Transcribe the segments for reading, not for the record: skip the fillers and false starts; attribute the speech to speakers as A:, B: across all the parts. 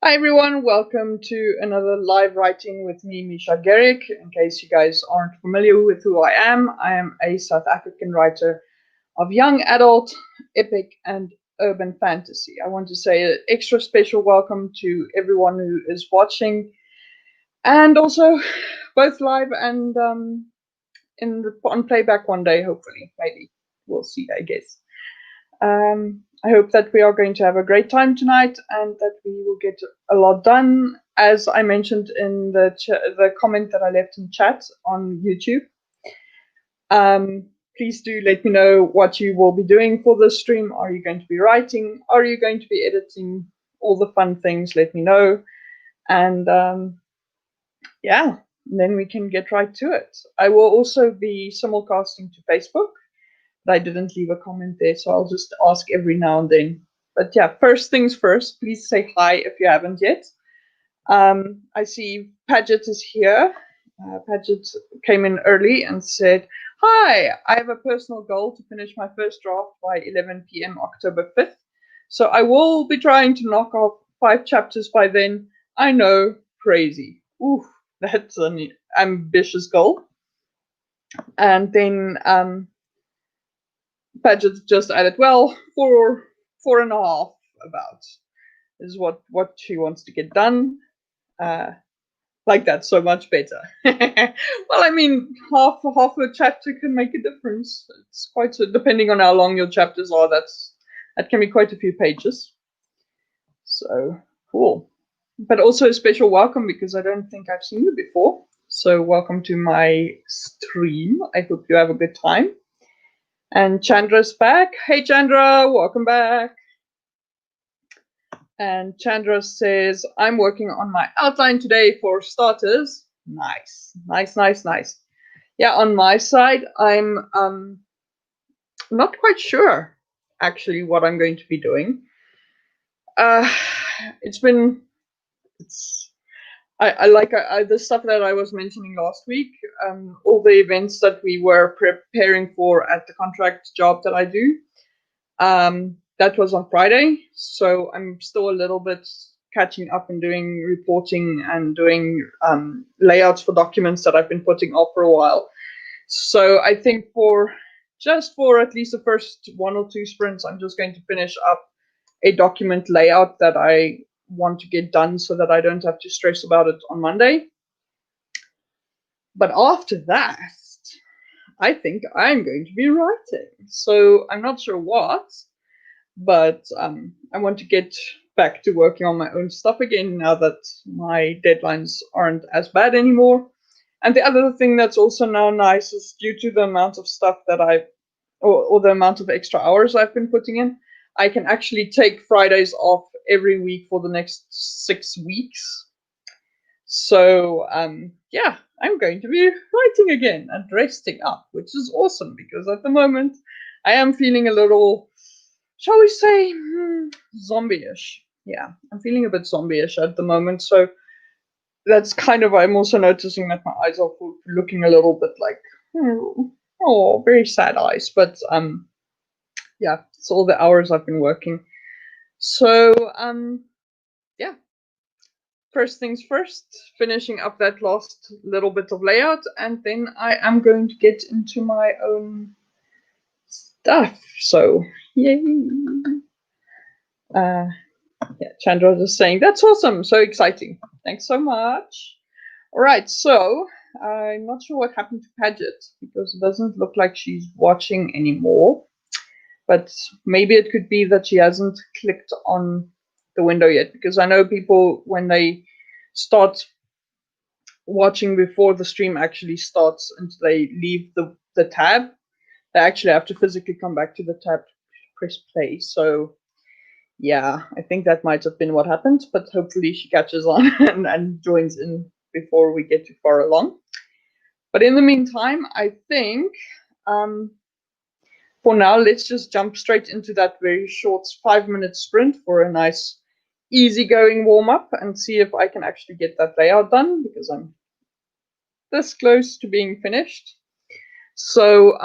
A: Hi everyone, welcome to another live writing with me, Misha Gerrick. In case you guys aren't familiar with who I am a South African writer of young adult, epic, and urban fantasy. I want to say an extra special welcome to everyone who is watching, and also both live and on playback one day, hopefully, maybe. We'll see, I guess. I hope that we are going to have a great time tonight and that we will get a lot done. As I mentioned in the comment that I left in chat on YouTube, please do let me know what you will be doing for this stream. Are you going to be writing? Are you going to be editing? All the fun things, let me know. And yeah, then we can get right to it. I will also be simulcasting to Facebook. I didn't leave a comment there, so I'll just ask every now and then. But yeah, first things first, please say hi if you haven't yet. I see Paget is here. Paget came in early and said, "Hi, I have a personal goal to finish my first draft by 11 p.m. October 5th. So I will be trying to knock off 5 chapters by then. I know, crazy. Oof, that's an ambitious goal." And then Paget just added, well, 4.5 about is what she wants to get done. Like that, so much better. Well, I mean, half a chapter can make a difference. It's quite depending on how long your chapters are. That can be quite a few pages. So cool. But also a special welcome because I don't think I've seen you before. So welcome to my stream. I hope you have a good time. And Chandra's back. Hey Chandra, welcome back. And Chandra says, I'm working on my outline today for starters. Nice, nice, nice, nice. Yeah, on my side, I'm not quite sure actually what I'm going to be doing. I like the stuff that I was mentioning last week, all the events that we were preparing for at the contract job that I do. That was on Friday, so I'm still a little bit catching up and doing reporting and doing layouts for documents that I've been putting off for a while. So I think for at least the first 1 or 2 sprints, I'm just going to finish up a document layout that I want to get done so that I don't have to stress about it on Monday. But after that, I think I'm going to be writing. So I'm not sure what, but I want to get back to working on my own stuff again now that my deadlines aren't as bad anymore. And the other thing that's also now nice is due to the amount of stuff that or the amount of extra hours I've been putting in, I can actually take Fridays off every week for the next 6 weeks. So yeah, I'm going to be writing again and resting up, which is awesome because at the moment I am feeling a little, shall we say, zombie-ish. Yeah, I'm feeling a bit zombie-ish at the moment. So that's kind of, I'm also noticing that my eyes are looking a little bit like, oh, very sad eyes. But yeah, it's all the hours I've been working. So yeah, first things first, finishing up that last little bit of layout, and then I am going to get into my own stuff. So yay. Yeah, Chandra was just saying, that's awesome, so exciting. Thanks so much. All right, so I'm not sure what happened to Paget because it doesn't look like she's watching anymore. But maybe it could be that she hasn't clicked on the window yet, because I know people, when they start watching before the stream actually starts and they leave the tab, they actually have to physically come back to the tab to press play. So yeah, I think that might have been what happened, but hopefully she catches on and joins in before we get too far along. But in the meantime, I think for now, let's just jump straight into that very short 5-minute sprint for a nice easygoing warm-up and see if I can actually get that layout done, because I'm this close to being finished. So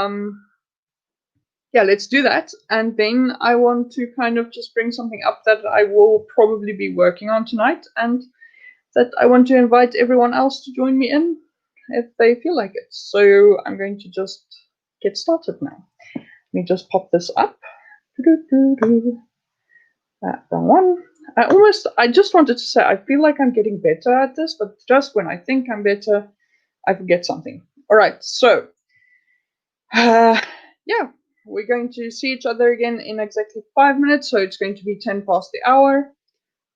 A: yeah, let's do that. And then I want to kind of just bring something up that I will probably be working on tonight, and that I want to invite everyone else to join me in if they feel like it. So I'm going to just get started now. Let me just pop this up. That one. I just wanted to say, I feel like I'm getting better at this, but just when I think I'm better, I forget something. All right, so yeah, we're going to see each other again in exactly 5 minutes. So it's going to be 10 past the hour.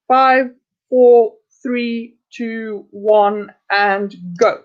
A: 5, 4, 3, 2, 1, and go.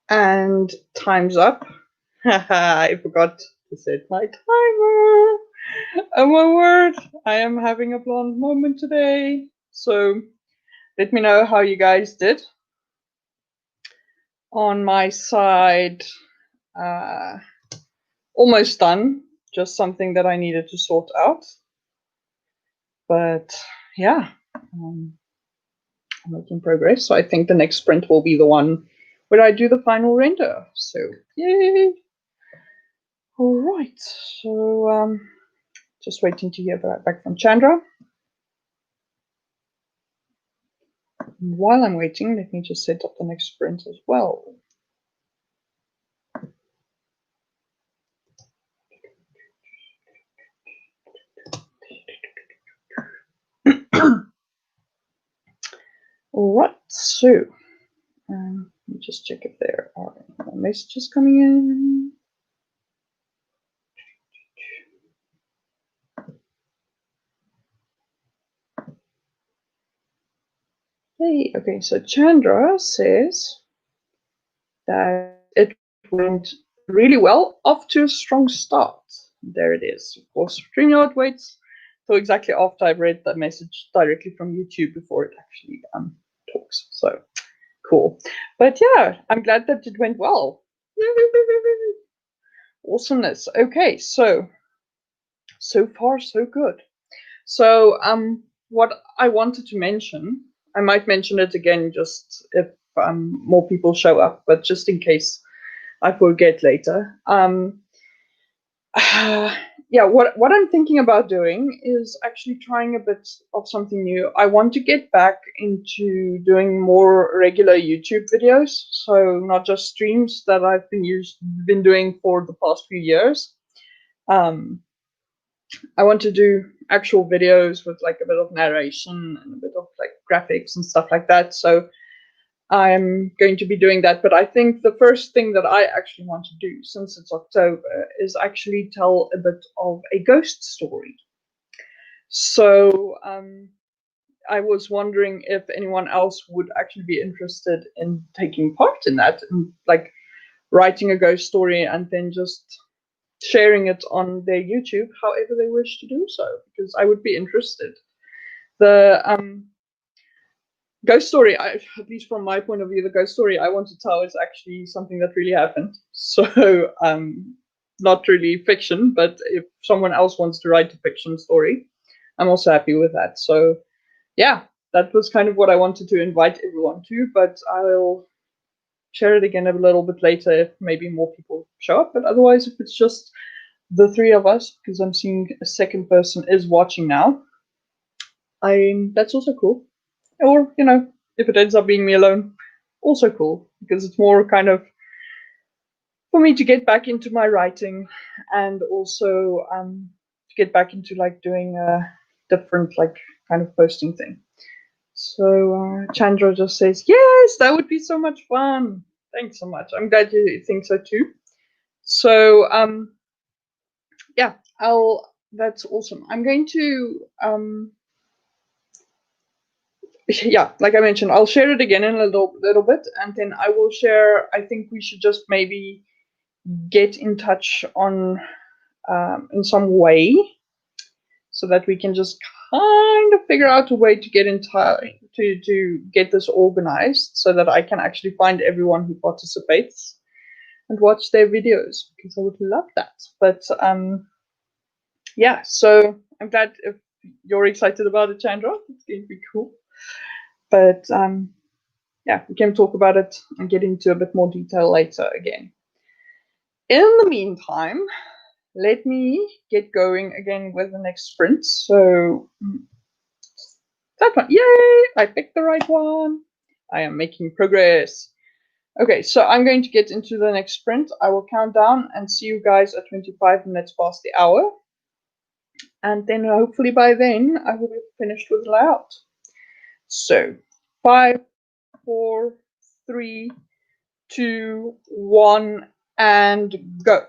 A: And time's up. I forgot to set my timer. Oh my word, I am having a blonde moment today. So let me know how you guys did. On my side, almost done. Just something that I needed to sort out. But yeah, I'm making progress. So I think the next sprint will be the one where I do the final render. So yay! All right. So just waiting to hear back from Chandra. While I'm waiting, let me just set up the next sprint as well. All right, so let me just check if there are any messages coming in. Hey, okay, so Chandra says that it went really well, off to a strong start. There it is. Of course, StreamYard waits till exactly after I've read the message directly from YouTube before it actually talks. So cool. But yeah, I'm glad that it went well. Awesomeness. Okay, so far so good. So what I wanted to mention, I might mention it again just if more people show up, but just in case I forget later. Yeah, what I'm thinking about doing is actually trying a bit of something new. I want to get back into doing more regular YouTube videos, so not just streams that I've been doing for the past few years. I want to do actual videos with like a bit of narration and a bit of like graphics and stuff like that. So I'm going to be doing that. But I think the first thing that I actually want to do, since it's October, is actually tell a bit of a ghost story. So I was wondering if anyone else would actually be interested in taking part in that, and like writing a ghost story and then just sharing it on their YouTube however they wish to do so, because I would be interested. The ghost story, at least from my point of view, the ghost story I want to tell is actually something that really happened. So not really fiction, but if someone else wants to write a fiction story, I'm also happy with that. So yeah, that was kind of what I wanted to invite everyone to, but I'll share it again a little bit later if maybe more people show up. But otherwise, if it's just the three of us, because I'm seeing a second person is watching now, that's also cool. Or, you know, if it ends up being me alone, also cool, because it's more kind of for me to get back into my writing, and also to get back into like doing a different like kind of posting thing. So Chandra just says, yes, that would be so much fun. Thanks so much. I'm glad you think so too. So yeah, that's awesome. I'm going to yeah, like I mentioned, I'll share it again in a little bit, and then I will share. I think we should just maybe get in touch on in some way, so that we can just kind of figure out a way to get in touch to get this organized, so that I can actually find everyone who participates and watch their videos, because I would love that. But yeah, so I'm glad if you're excited about it, Chandra. It's going to be cool. But yeah, we can talk about it and get into a bit more detail later again. In the meantime, let me get going again with the next sprint. So that one, yay! I picked the right one. I am making progress. Okay, so I'm going to get into the next sprint. I will count down and see you guys at 25 minutes past the hour. And then hopefully by then I will be finished with the layout. So 5, 4, 3, 2, 1, and go.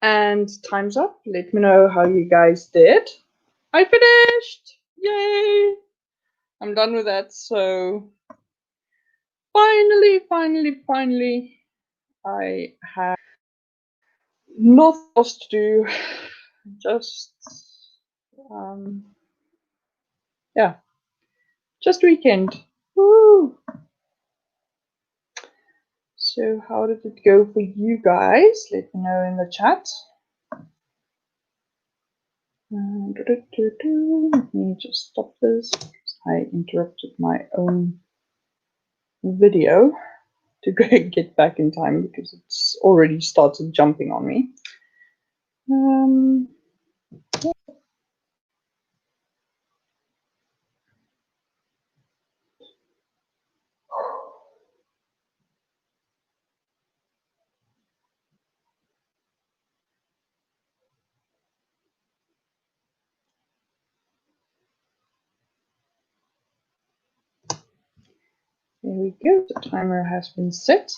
A: And time's up. Let me know how you guys did. I finished! Yay! I'm done with that, so finally, I have nothing else to do. Just, yeah, just weekend. Woo! So how did it go for you guys? Let me know in the chat. Let me just stop this. I interrupted my own video to get back in time because it's already started jumping on me. There we go. The timer has been set.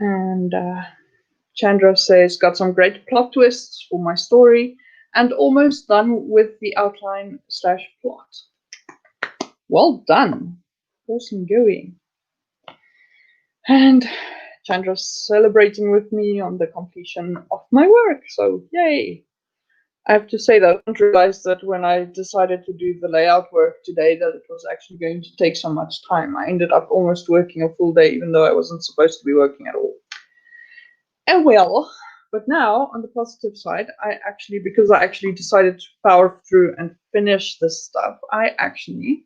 A: And Chandra says, got some great plot twists for my story and almost done with the outline / plot. Well done. Awesome going. And Chandra's celebrating with me on the completion of my work. So yay. I have to say that I didn't realize that when I decided to do the layout work today that it was actually going to take so much time. I ended up almost working a full day even though I wasn't supposed to be working at all. And well, but now on the positive side, because I actually decided to power through and finish this stuff, I actually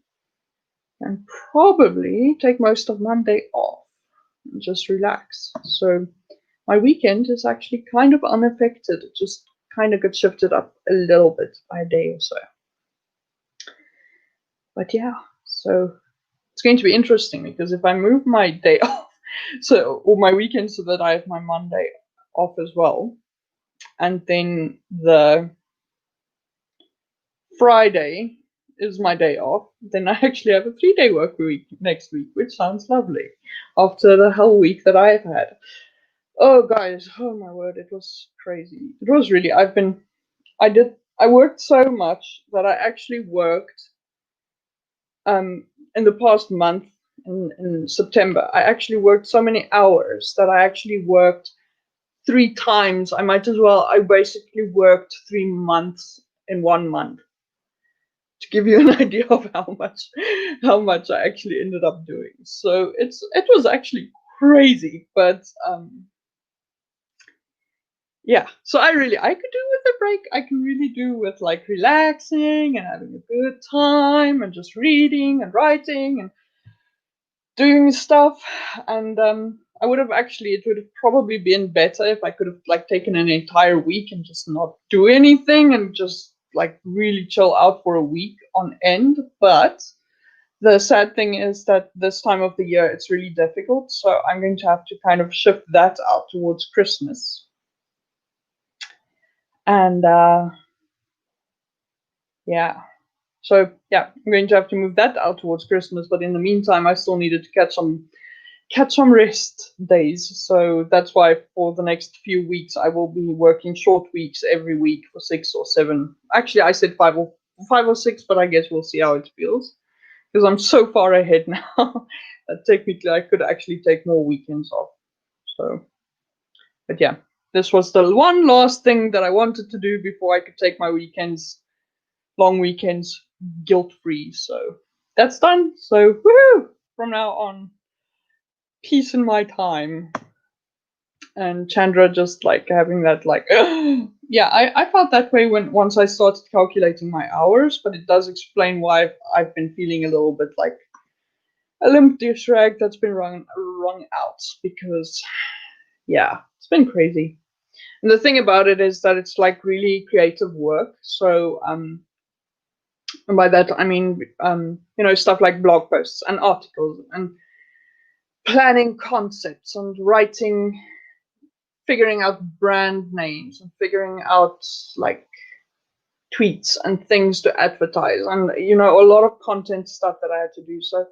A: can probably take most of Monday off and just relax. So my weekend is actually kind of unaffected. It just kind of got shifted up a little bit by a day or so. But yeah, so it's going to be interesting because if I move my day off, or my weekend so that I have my Monday off as well, and then the Friday is my day off, then I actually have a 3-day work week next week, which sounds lovely after the hell week that I've had. Oh guys, oh my word, it was crazy. It was really, I worked so much that I actually worked in the past month in September. I actually worked so many hours that I actually worked 3 times. I basically worked 3 months in 1 month. To give you an idea of how much I actually ended up doing. So it was actually crazy, but yeah. So I could do with a break. I can really do with like relaxing and having a good time and just reading and writing and doing stuff. And it would have probably been better if I could have like taken an entire week and just not do anything and just like really chill out for a week on end. But the sad thing is that this time of the year it's really difficult, so I'm going to have to kind of shift that out towards Christmas. And yeah, so yeah, I'm going to have to move that out towards Christmas, but in the meantime I still needed to catch some rest days. So that's why for the next few weeks I will be working short weeks every week for 6 or 7. Actually, I said 5 or 6, but I guess we'll see how it feels because I'm so far ahead now that technically I could actually take more weekends off. So, but yeah, this was the one last thing that I wanted to do before I could take my long weekends, guilt-free. So that's done. So woohoo! From now on, peace in my time. And Chandra just like having that like yeah, I felt that way once I started calculating my hours, but it does explain why I've been feeling a little bit like a limp dish rag that's been wrung out because yeah, it's been crazy. And the thing about it is that it's like really creative work. So and by that I mean stuff like blog posts and articles and planning concepts and writing, figuring out brand names and figuring out like tweets and things to advertise and a lot of content stuff that I had to do. So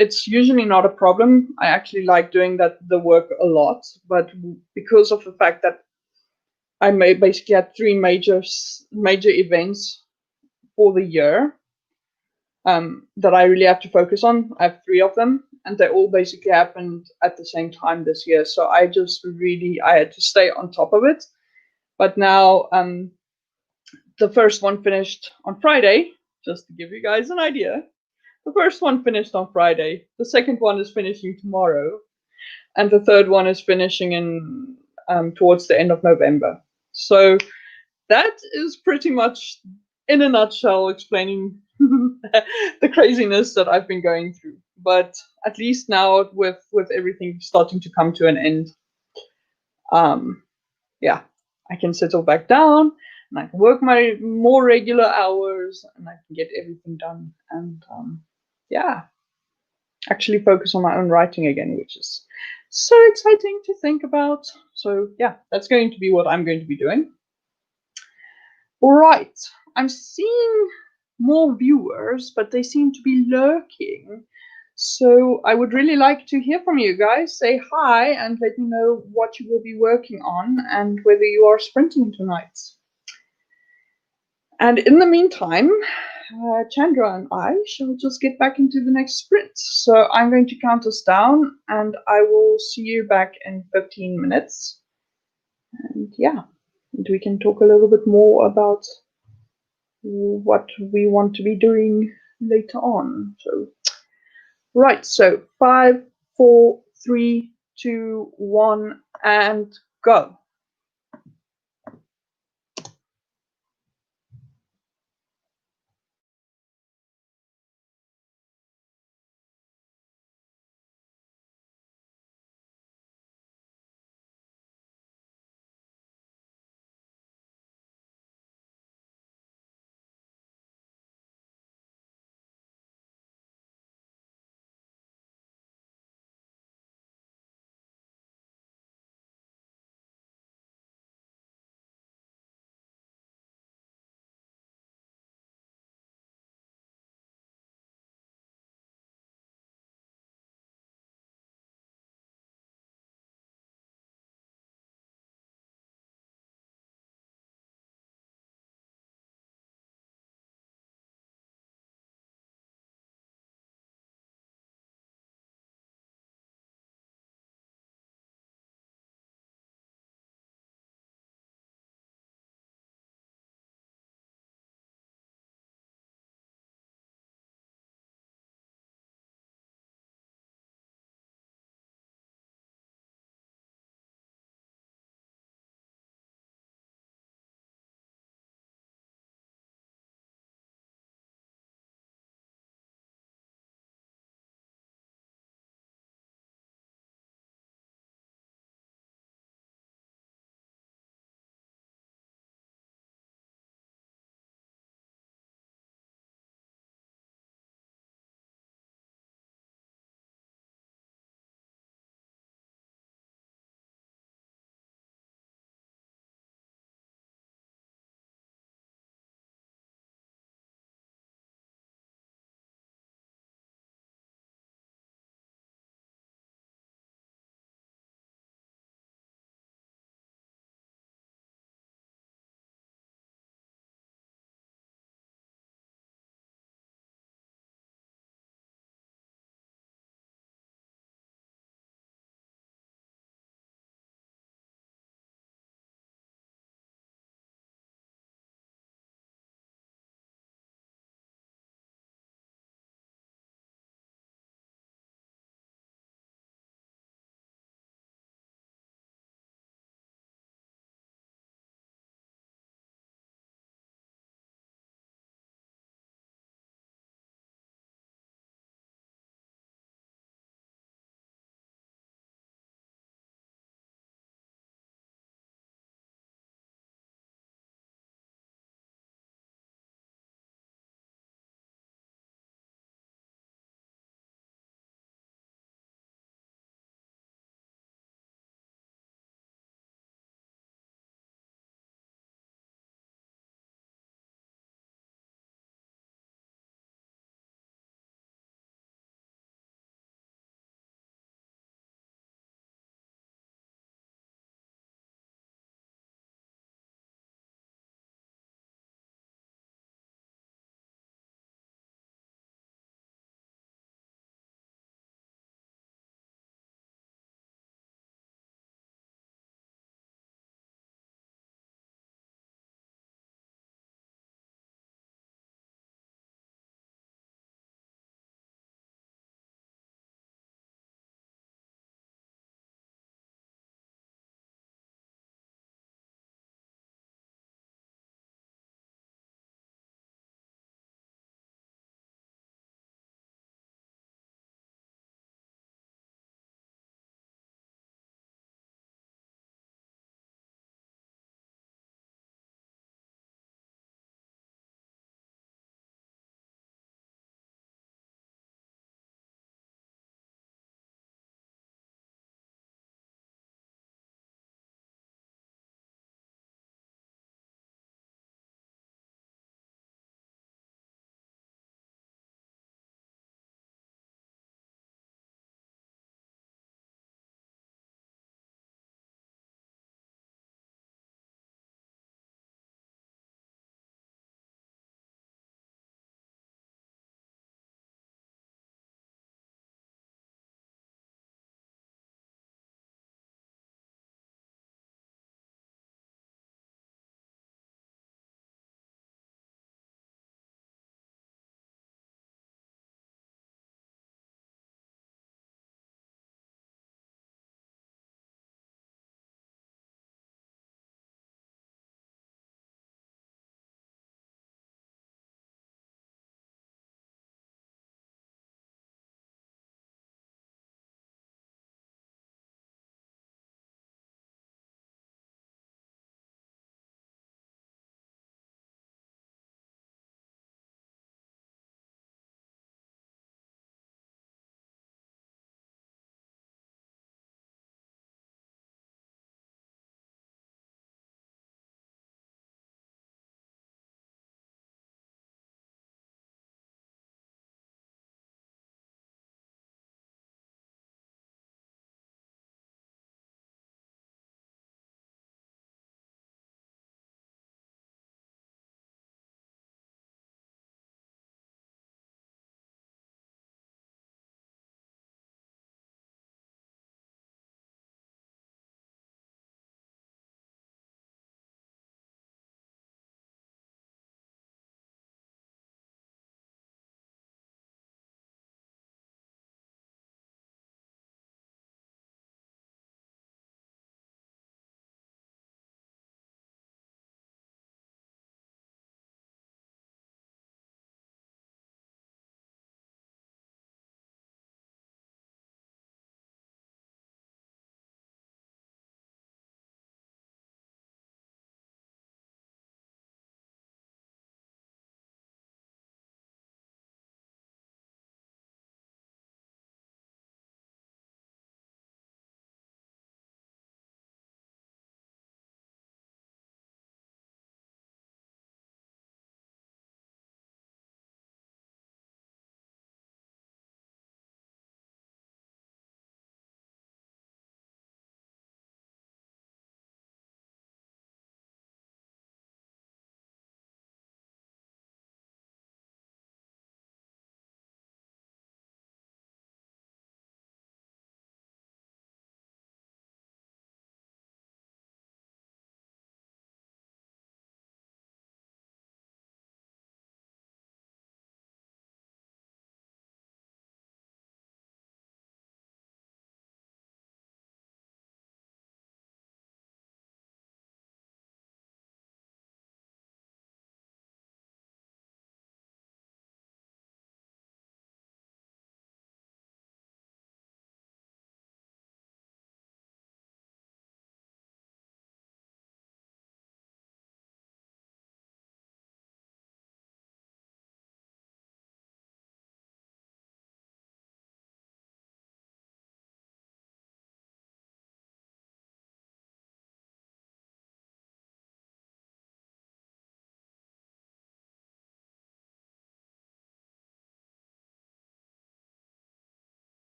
A: it's usually not a problem. I actually like doing the work a lot, but because of the fact that I may basically had three major events for the year that I really have to focus on. I have three of them, and they all basically happened at the same time this year. So I had to stay on top of it. But now the first one finished on Friday, just to give you guys an idea. The first one finished on Friday. The second one is finishing tomorrow, and the third one is finishing in towards the end of November. So that is pretty much, in a nutshell, explaining the craziness that I've been going through. But at least now, with everything starting to come to an end, yeah, I can settle back down and I can work my more regular hours and I can get everything done. And yeah, actually focus on my own writing again, which is so exciting to think about. So yeah, that's going to be what I'm going to be doing. All right, I'm seeing more viewers, but they seem to be lurking. So I would really like to hear from you guys. Say hi and let me know what you will be working on and whether you are sprinting tonight. And in the meantime, Chandra and I shall just get back into the next sprint. So I'm going to count us down and I will see you back in 15 minutes. And yeah, and we can talk a little bit more about what we want to be doing later on. So, right, so 5, 4, 3, 2, 1, and go.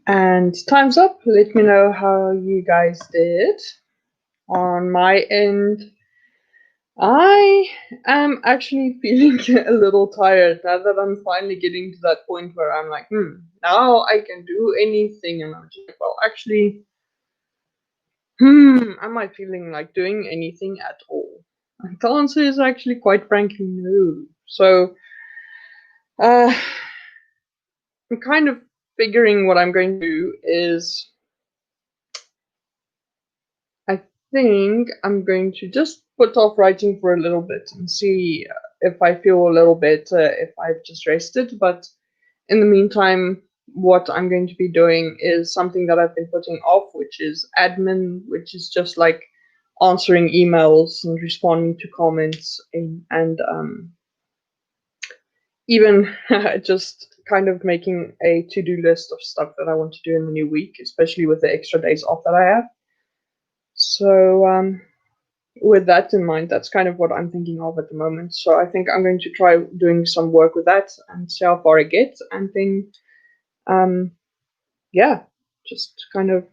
A: And time's up. Let me know how you guys did. On my end, I am actually feeling a little tired now that I'm finally getting to that point where I'm like, now I can do anything. And I'm just like, well, actually, am I feeling like doing anything at all? And the answer is actually quite frankly no. So, I'm kind of figuring what I'm going to do is I think I'm going to just put off writing for a little bit and see if I feel a little better if I've just rested. But in the meantime, what I'm going to be doing is something that I've been putting off, which is admin, which is just like answering emails and responding to comments and even just kind of making a to-do list of stuff that I want to do in the new week, especially with the extra days off that I have. So with that in mind, that's kind of what I'm thinking of at the moment. So I think I'm going to try doing some work with that and see how far I get, and then yeah, just kind of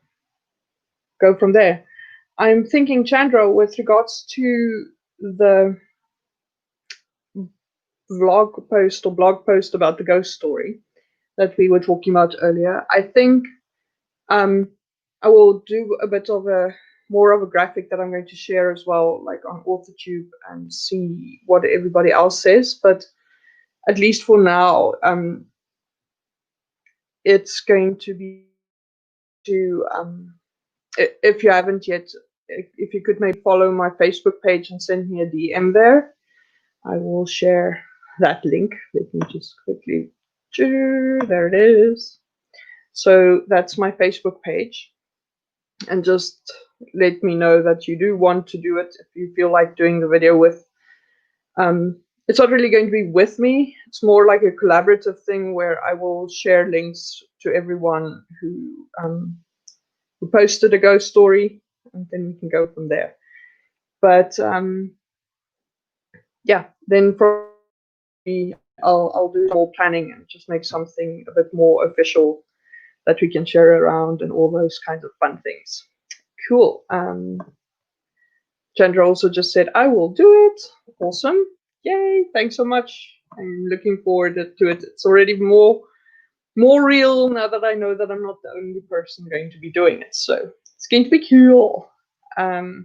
A: go from there. I'm thinking, Chandra, with regards to the blog post about the ghost story that we were talking about earlier, I think I will do a bit of a more of a graphic that I'm going to share as well, like on AuthorTube, and see what everybody else says. But at least for now, it's going to be to if you haven't yet, if you could maybe follow my Facebook page and send me a DM there, I will share that link. Let me just quickly, there it is. So that's my Facebook page, and just let me know that you do want to do it if you feel like doing the video with. It's not really going to be with me. It's more like a collaborative thing where I will share links to everyone who posted a ghost story, and then we can go from there. But yeah, then probably I'll do more planning and just make something a bit more official that we can share around and all those kinds of fun things. Cool. Chandra also just said, I will do it. Awesome. Yay. Thanks so much. I'm looking forward to it. It's already more real now that I know that I'm not the only person going to be doing it. So it's going to be cool. All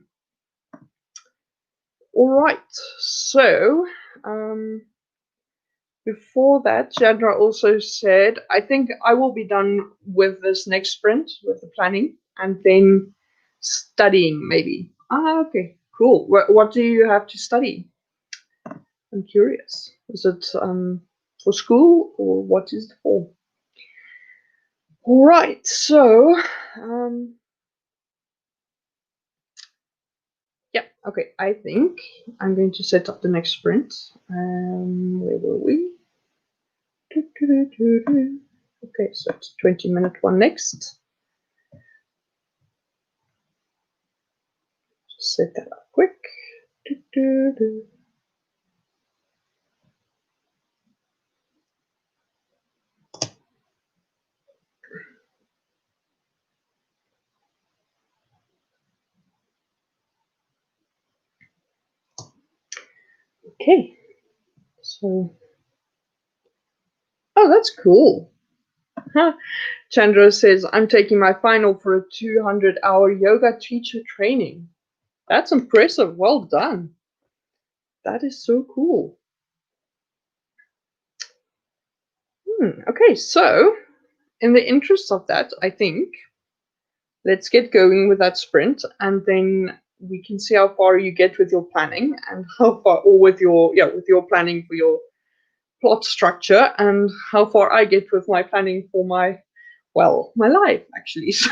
A: right. So before that, Chandra also said, I think I will be done with this next sprint, with the planning, and then studying maybe. Okay, cool. What do you have to study? I'm curious. Is it for school, or what is it for? All right, so yeah, okay. I think I'm going to set up the next sprint. Where were we? Okay, so it's 20-minute one next. Just set that up quick. Okay, so oh, that's cool. Huh. Chandra says, I'm taking my final for a 200-hour yoga teacher training. That's impressive. Well done. That is so cool. Okay, so in the interest of that, I think let's get going with that sprint, and then we can see how far you get with your planning and how far, or with your planning for your plot structure, and how far I get with my planning for my life actually. So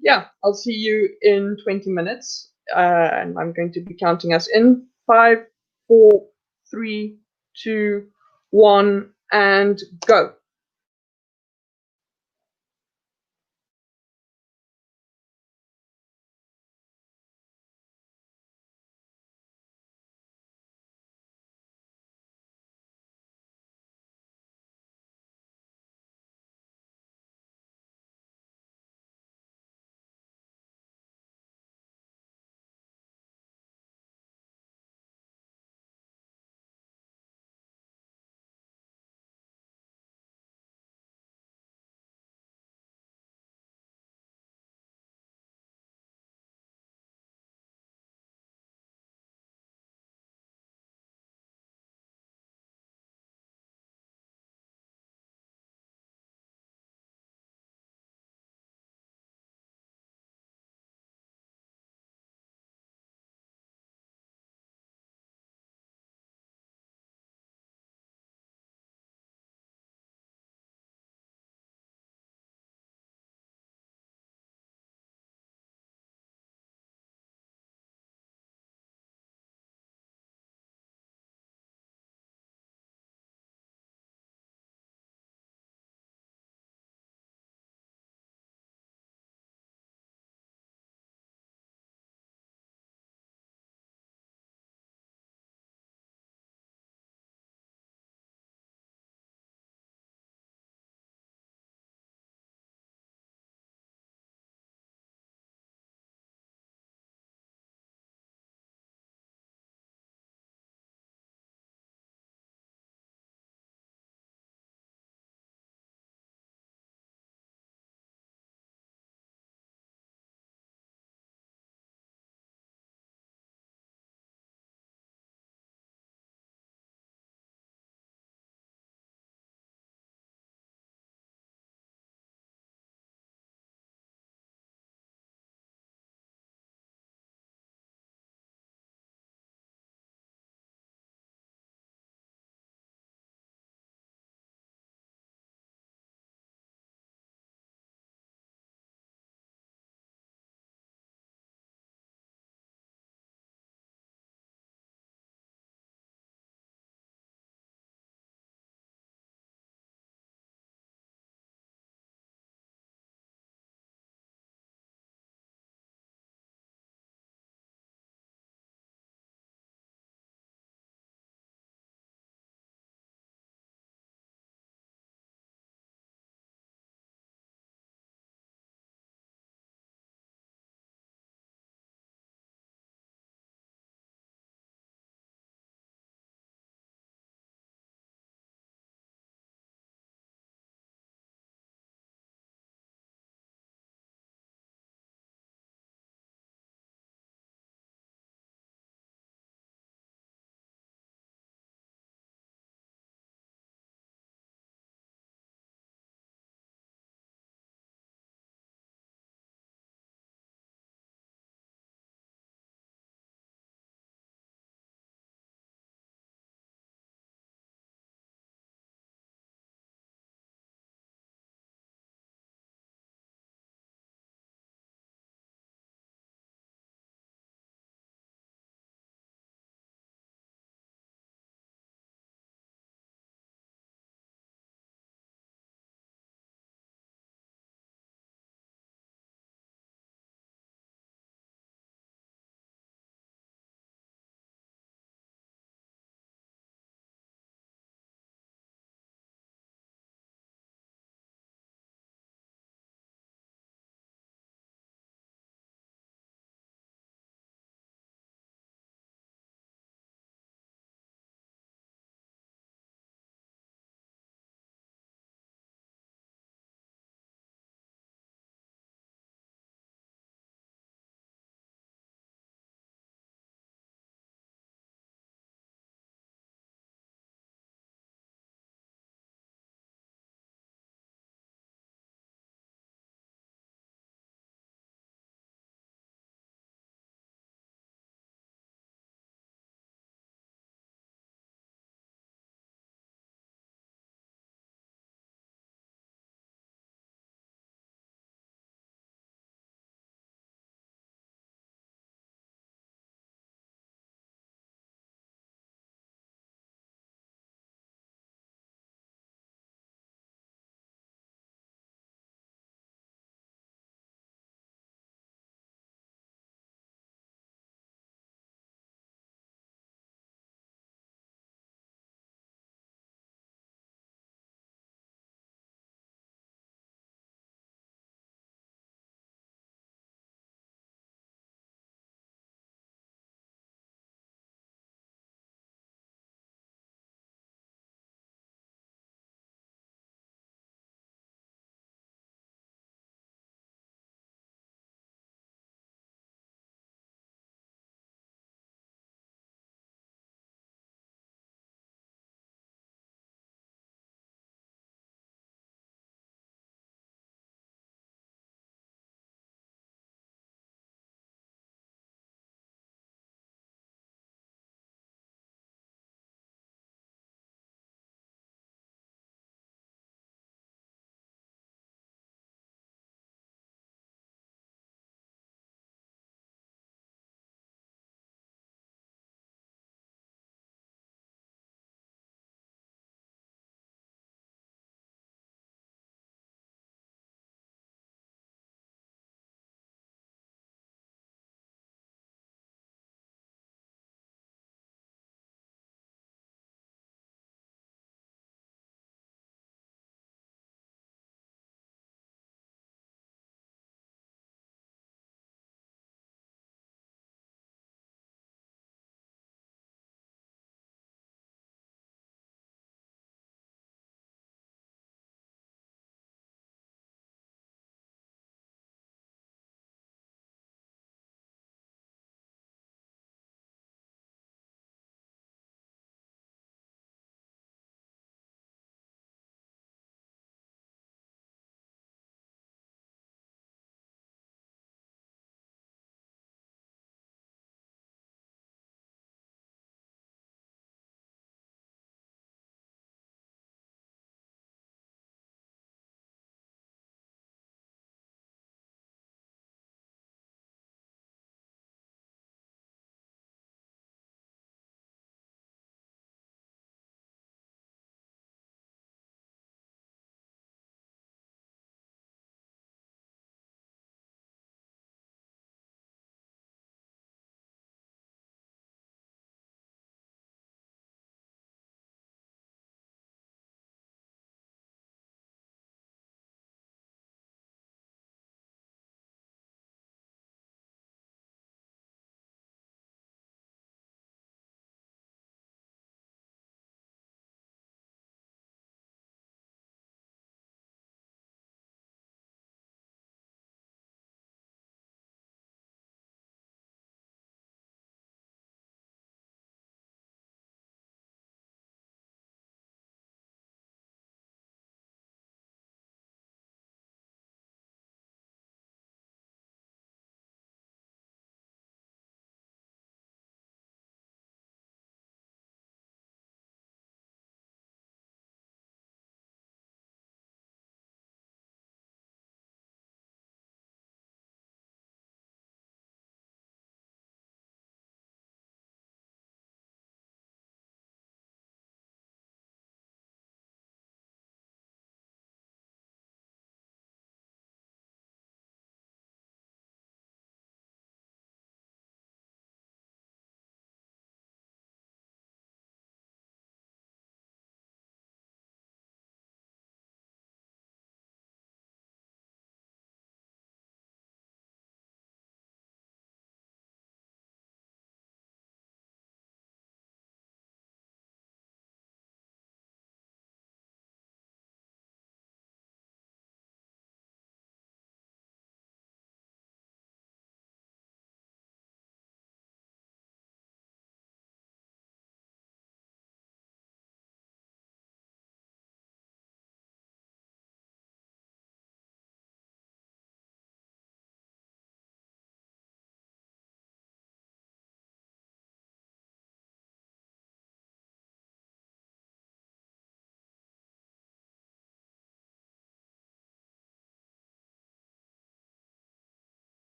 A: yeah, I'll see you in 20 minutes, and I'm going to be counting us in 5, 4, 3, 2, 1, and go.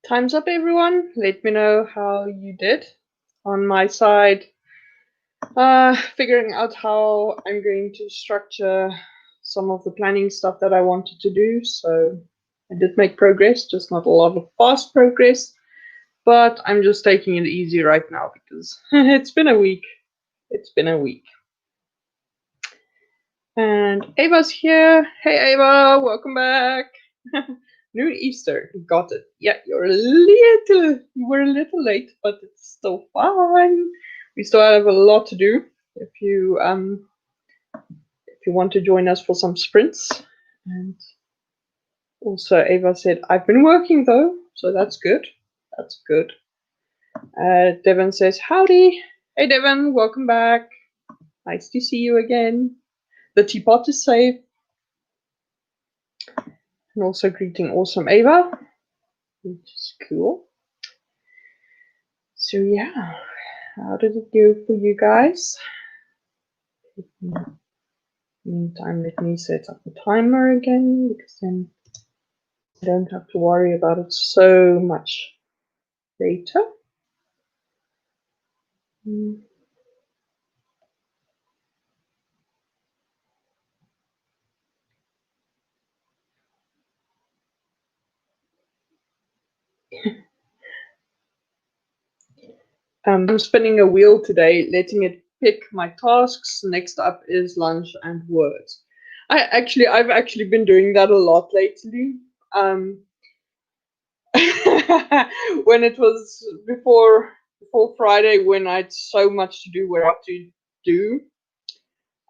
A: Time's up, everyone. Let me know how you did. On my side, figuring out how I'm going to structure some of the planning stuff that I wanted to do. So I did make progress, just not a lot of fast progress. But I'm just taking it easy right now because it's been a week. It's been a week. And Ava's here. Hey, Ava, welcome back. New Easter, got it. Yeah, you were a little late, but it's still fine. We still have a lot to do. If you want to join us for some sprints, and also Ava said I've been working though, so that's good. That's good. Devin says howdy. Hey Devin, welcome back. Nice to see you again. The teapot is safe. And also greeting awesome Ava, which is cool. So yeah, how did it go for you guys? Meantime, let me set up the timer again because then I don't have to worry about it so much later. I'm spinning a wheel today, letting it pick my tasks. Next up is lunch and words. I've actually been doing that a lot lately. When it was before Friday, when I had so much to do, where I had to do,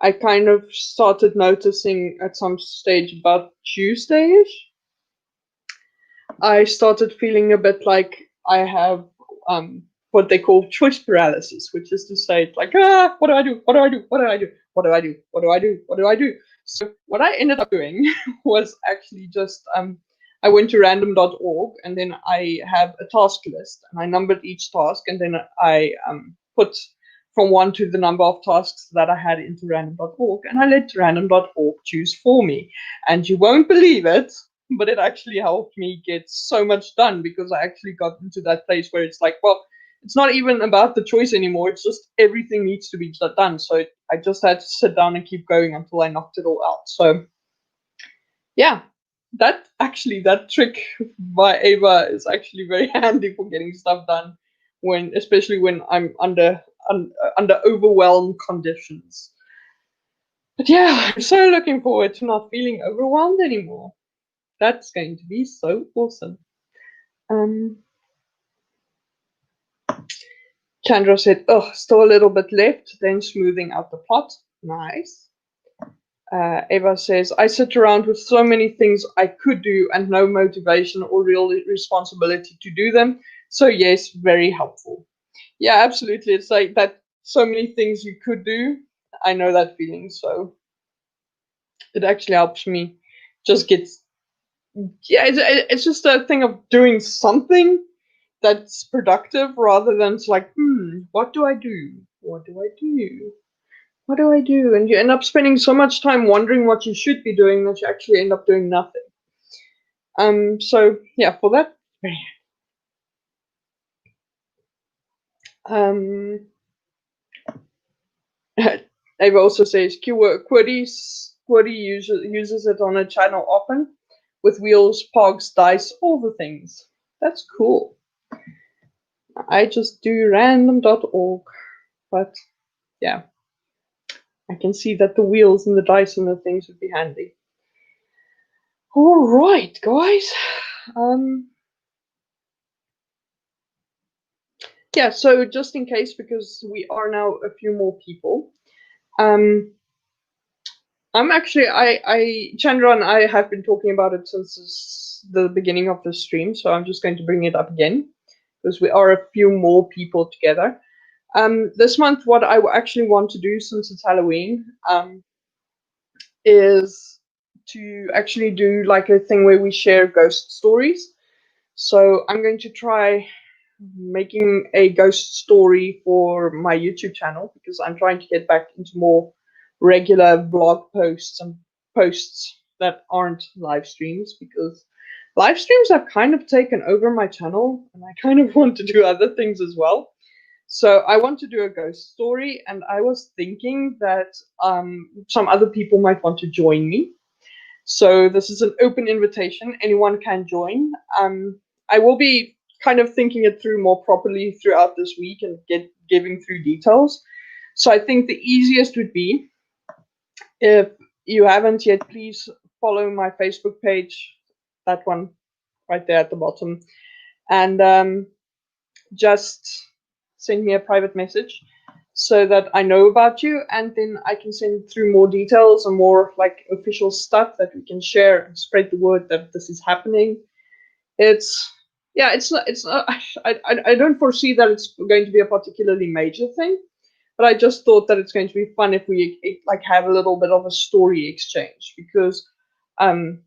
A: I kind of started noticing at some stage about Tuesday-ish, I started feeling a bit like I have what they call choice paralysis, which is to say, like, what do I do? What do I do? What do I do? What do I do? What do I do? What do I do? So what I ended up doing was actually just I went to random.org and then I have a task list and I numbered each task and then I put from 1 to the number of tasks that I had into random.org and I let random.org choose for me. And you won't believe it, but it actually helped me get so much done because I actually got into that place where it's like, well, it's not even about the choice anymore. It's just everything needs to be done. So I just had to sit down and keep going until I knocked it all out. So yeah, that trick by Ava is actually very handy for getting stuff done especially when I'm under overwhelmed conditions. But yeah, I'm so looking forward to not feeling overwhelmed anymore. That's going to be so awesome. Chandra said, oh, still a little bit left, then smoothing out the pot. Nice. Eva says, I sit around with so many things I could do and no motivation or real responsibility to do them. So yes, very helpful. Yeah, absolutely. It's like that, so many things you could do. I know that feeling. So it actually helps me just get, yeah, it's just a thing of doing something that's productive rather than it's like, what do I do? What do I do? What do I do? And you end up spending so much time wondering what you should be doing that you actually end up doing nothing. So yeah, for that, Ava also says Qwerty uses it on a channel often with wheels, pogs, dice, all the things. That's cool. I just do random.org, but yeah, I can see that the wheels and the dice and the things would be handy. All right, guys. Yeah, so just in case, because we are now a few more people, I'm actually, Chandra and I have been talking about it since the beginning of the stream, so I'm just going to bring it up again, because we are a few more people together. This month, what I actually want to do, since it's Halloween, is to actually do like a thing where we share ghost stories. So I'm going to try making a ghost story for my YouTube channel because I'm trying to get back into more regular blog posts and posts that aren't live streams because live streams have kind of taken over my channel, and I kind of want to do other things as well. So I want to do a ghost story, and I was thinking that some other people might want to join me. So this is an open invitation. Anyone can join. I will be kind of thinking it through more properly throughout this week and giving through details. So I think the easiest would be, if you haven't yet, please follow my Facebook page, that one right there at the bottom, and just send me a private message so that I know about you, and then I can send through more details and more like official stuff that we can share and spread the word that this is happening. It's it's not I don't foresee that it's going to be a particularly major thing, but I just thought that it's going to be fun if we like have a little bit of a story exchange, because um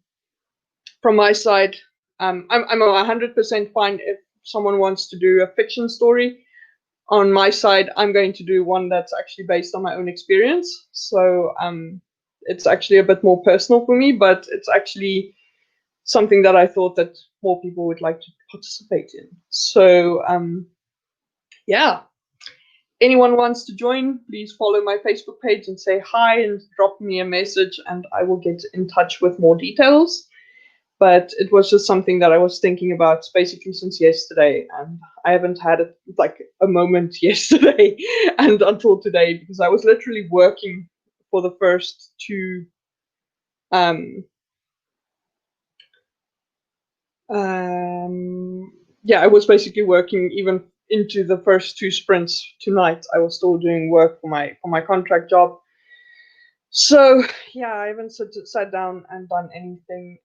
A: from my side, I'm 100% fine if someone wants to do a fiction story. On my side, I'm going to do one that's actually based on my own experience. So it's actually a bit more personal for me, but it's actually something that I thought that more people would like to participate in. So yeah, anyone wants to join, please follow my Facebook page and say hi and drop me a message, and I will get in touch with more details. But it was just something that I was thinking about basically since yesterday, and I haven't had it like a moment yesterday and until today, because I was literally working for the first two yeah, I was basically working even into the first two sprints tonight. I was still doing work for my contract job. So yeah, I haven't sat down and done anything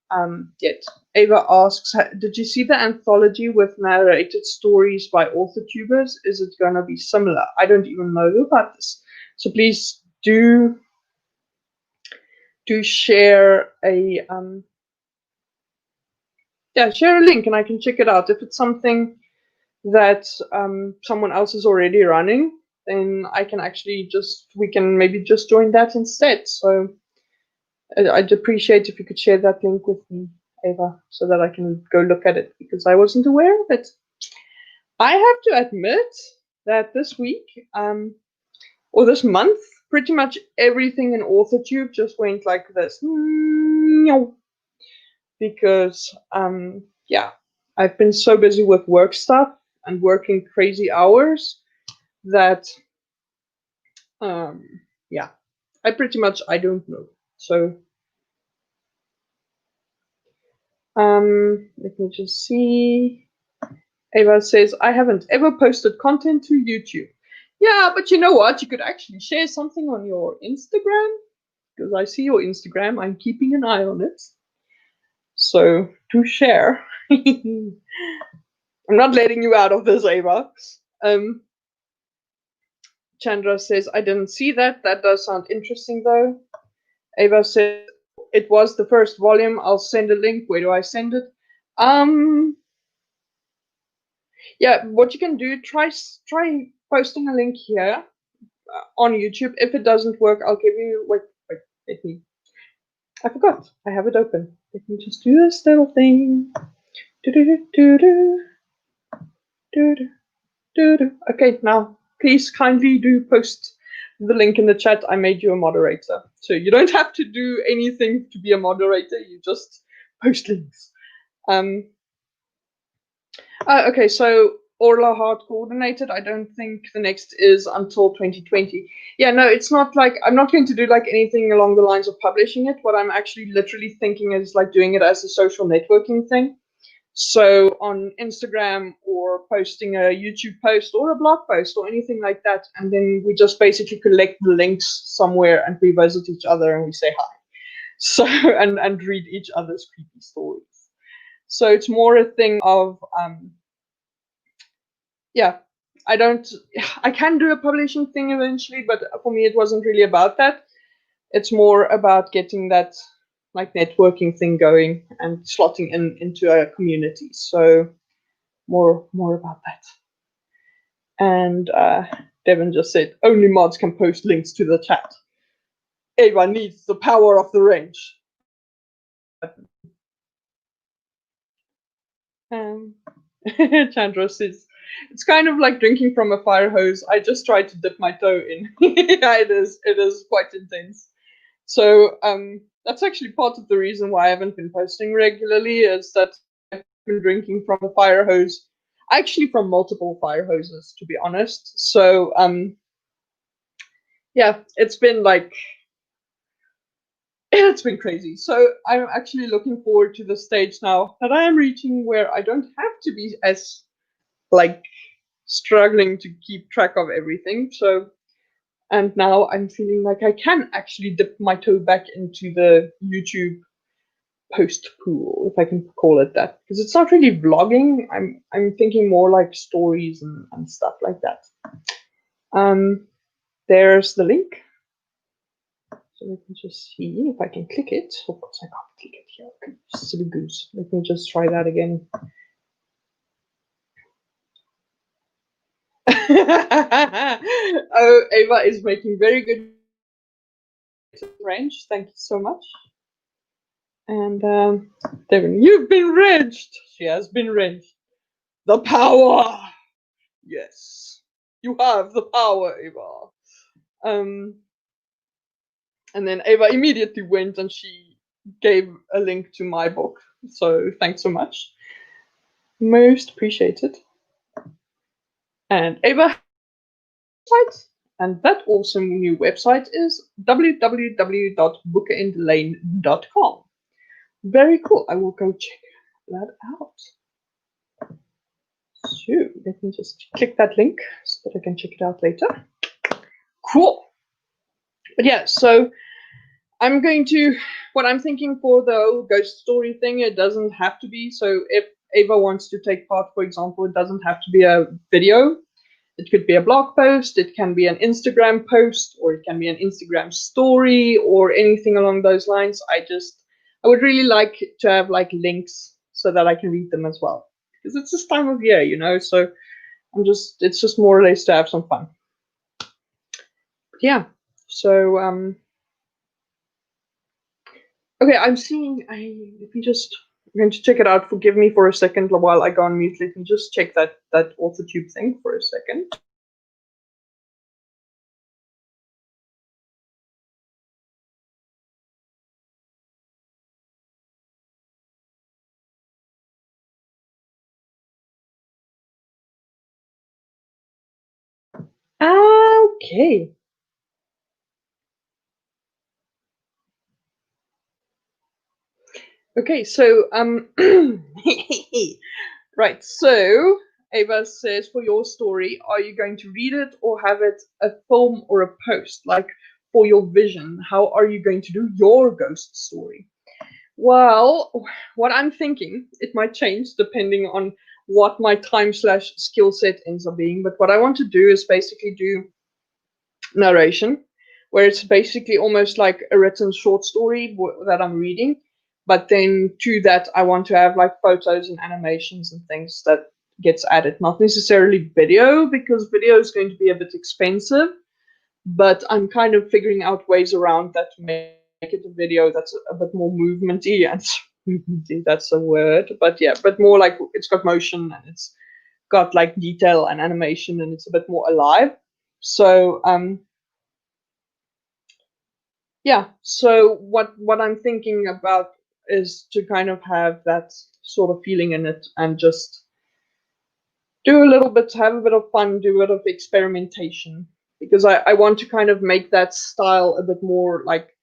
A: yet. Ava asks, did you see the anthology with narrated stories by author tubers? Is it going to be similar? I don't even know about this. So please do share a share a link and I can check it out. If it's something that someone else is already running, then I can actually we can maybe just join that instead. So I'd appreciate if you could share that link with me, Ava, so that I can go look at it, because I wasn't aware of it. I have to admit that this week, or this month, pretty much everything in AuthorTube just went like this. Because, yeah, I've been so busy with work stuff and working crazy hours that, yeah, I don't know. So, let me just see. Ava says, I haven't ever posted content to YouTube. Yeah, but you know what? You could actually share something on your Instagram, because I see your Instagram. I'm keeping an eye on it. So, to share. I'm not letting you out of this, Ava. Chandra says, I didn't see that. That does sound interesting, though. Ava said, it was the first volume. I'll send a link. Where do I send it? Yeah, what you can do, try posting a link here on YouTube. If it doesn't work, I'll give you, wait, let me, I forgot, I have it open. Let me just do this little thing. Okay, now, please kindly do post the link in the chat. I made you a moderator. So you don't have to do anything to be a moderator, you just post links. Okay, so Orla Heart coordinated. I don't think the next is until 2020. Yeah, no, it's not like, I'm not going to do like anything along the lines of publishing it. What I'm actually literally thinking is like doing it as a social networking thing. So on Instagram, or posting a YouTube post or a blog post or anything like that. And then we just basically collect the links somewhere and we visit each other and we say hi. So, and read each other's creepy stories. So it's more a thing of, yeah, I can do a publishing thing eventually, but for me, it wasn't really about that. It's more about getting that like networking thing going and slotting into a community. So more about that. And Devin just said, only mods can post links to the chat. Ava needs the power of the range. Um, Chandra says, it's kind of like drinking from a fire hose. I just tried to dip my toe in. Yeah, it is quite intense. So that's actually part of the reason why I haven't been posting regularly, is that I've been drinking from a fire hose, actually from multiple fire hoses, to be honest. So yeah, it's been like, it's been crazy. So I'm actually looking forward to the stage now that I am reaching where I don't have to be as like struggling to keep track of everything. So, and now I'm feeling like I can actually dip my toe back into the YouTube post pool, if I can call it that, because it's not really vlogging. I'm thinking more like stories and stuff like that. There's the link. So let me just see if I can click it. Of course I can't click it here. Okay, silly goose. Let me just try that again. Oh, Ava is making very good range. Thank you so much. And Devin, you've been wrenched. She has been wrenched. The power. Yes, you have the power, Ava. And then Ava immediately went and she gave a link to my book. So thanks so much. Most appreciated. And Ava website, and that awesome new website is www.bookerandlane.com. Very cool. I will go check that out. So let me just click that link so that I can check it out later. Cool. But yeah, so I'm going to, what I'm thinking for the whole ghost story thing, it doesn't have to be. So if Ava wants to take part, for example, it doesn't have to be a video. It could be a blog post, it can be an Instagram post, or it can be an Instagram story, or anything along those lines. I would really like to have like links so that I can read them as well. Because it's this time of year, you know, so it's just more or less to have some fun. Yeah, so, okay, I'm going to check it out. Forgive me for a second while I go on mute. Let me just check that AuthorTube thing for a second. Okay. Okay, so right, so Ava says, for your story, are you going to read it or have it a film or a post? Like for your vision, how are you going to do your ghost story? Well, what I'm thinking, it might change depending on what my time/skill set ends up being. But what I want to do is basically do narration, where it's basically almost like a written short story that I'm reading. But then to that, I want to have like photos and animations and things that gets added. Not necessarily video, because video is going to be a bit expensive. But I'm kind of figuring out ways around that to make it a video that's a bit more movementy, and movementy, that's a word, but yeah, but more like it's got motion and it's got like detail and animation and it's a bit more alive. So yeah, so what I'm thinking about is to kind of have that sort of feeling in it and just do a little bit, have a bit of fun, do a bit of experimentation, because I want to kind of make that style a bit more like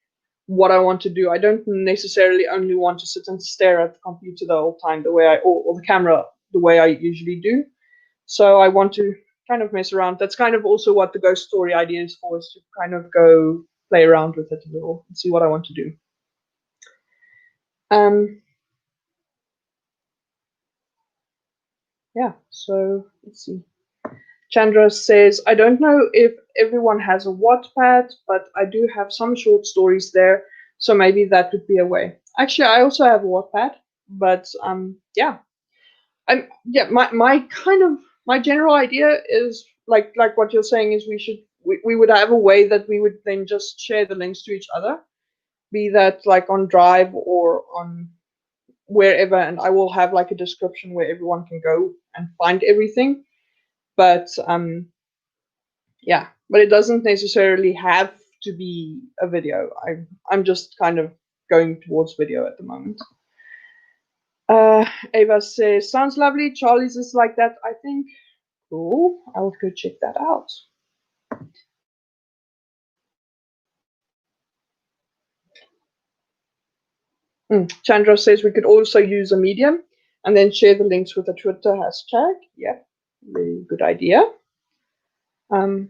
A: what I want to do. I don't necessarily only want to sit and stare at the computer the whole time the way or the camera the way I usually do. So I want to kind of mess around. That's kind of also what the ghost story idea is for, is to kind of go play around with it a little and see what I want to do. Yeah, so let's see. Chandra says, I don't know if everyone has a Wattpad, but I do have some short stories there, so maybe that would be a way. Actually, I also have a Wattpad, but yeah. My general idea is like what you're saying is we would have a way that we would then just share the links to each other, be that like on Drive or on wherever, and I will have like a description where everyone can go and find everything. But yeah, but it doesn't necessarily have to be a video. I'm just kind of going towards video at the moment. Ava says, sounds lovely. Charlie's is like that, I think. Cool. I'll go check that out. Chandra says we could also use a medium and then share the links with the Twitter hashtag. Yeah, very good idea. And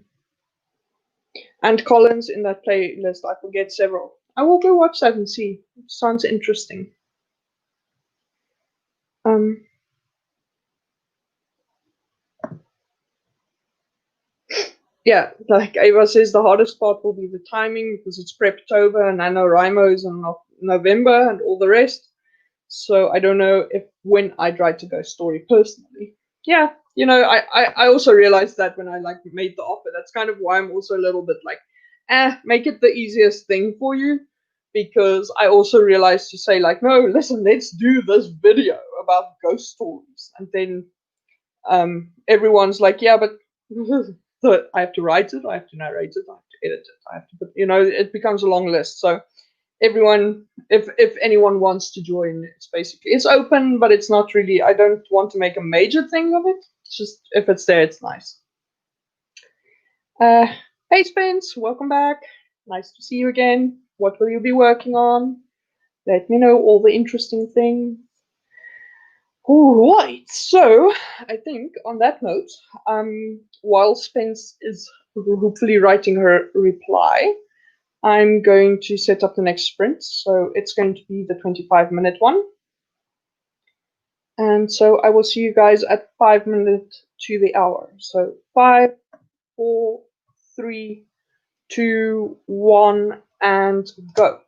A: Collins in that playlist, I forget several. I will go watch that and see. It sounds interesting. Yeah, like Ava says, the hardest part will be the timing because it's Preptober and NaNoWriMo is in November and all the rest. So I don't know if when I'd write a ghost story personally. Yeah, you know, I also realized that when I like made the offer. That's kind of why I'm also a little bit like, make it the easiest thing for you. Because I also realized to say like, no, listen, let's do this video about ghost stories. And then everyone's like, yeah, but so I have to write it, I have to narrate it, I have to edit it, I have to put, you know, it becomes a long list. So everyone, if anyone wants to join, it's open, but it's not really, I don't want to make a major thing of it. It's just if it's there, it's nice. Hey Spence, welcome back. Nice to see you again. What will you be working on? Let me know all the interesting things. All right, so I think on that note, while Spence is hopefully writing her reply, I'm going to set up the next sprint. So it's going to be the 25-minute one. And so I will see you guys at 5 minutes to the hour. So 5, 4, 3, 2, 1, and go.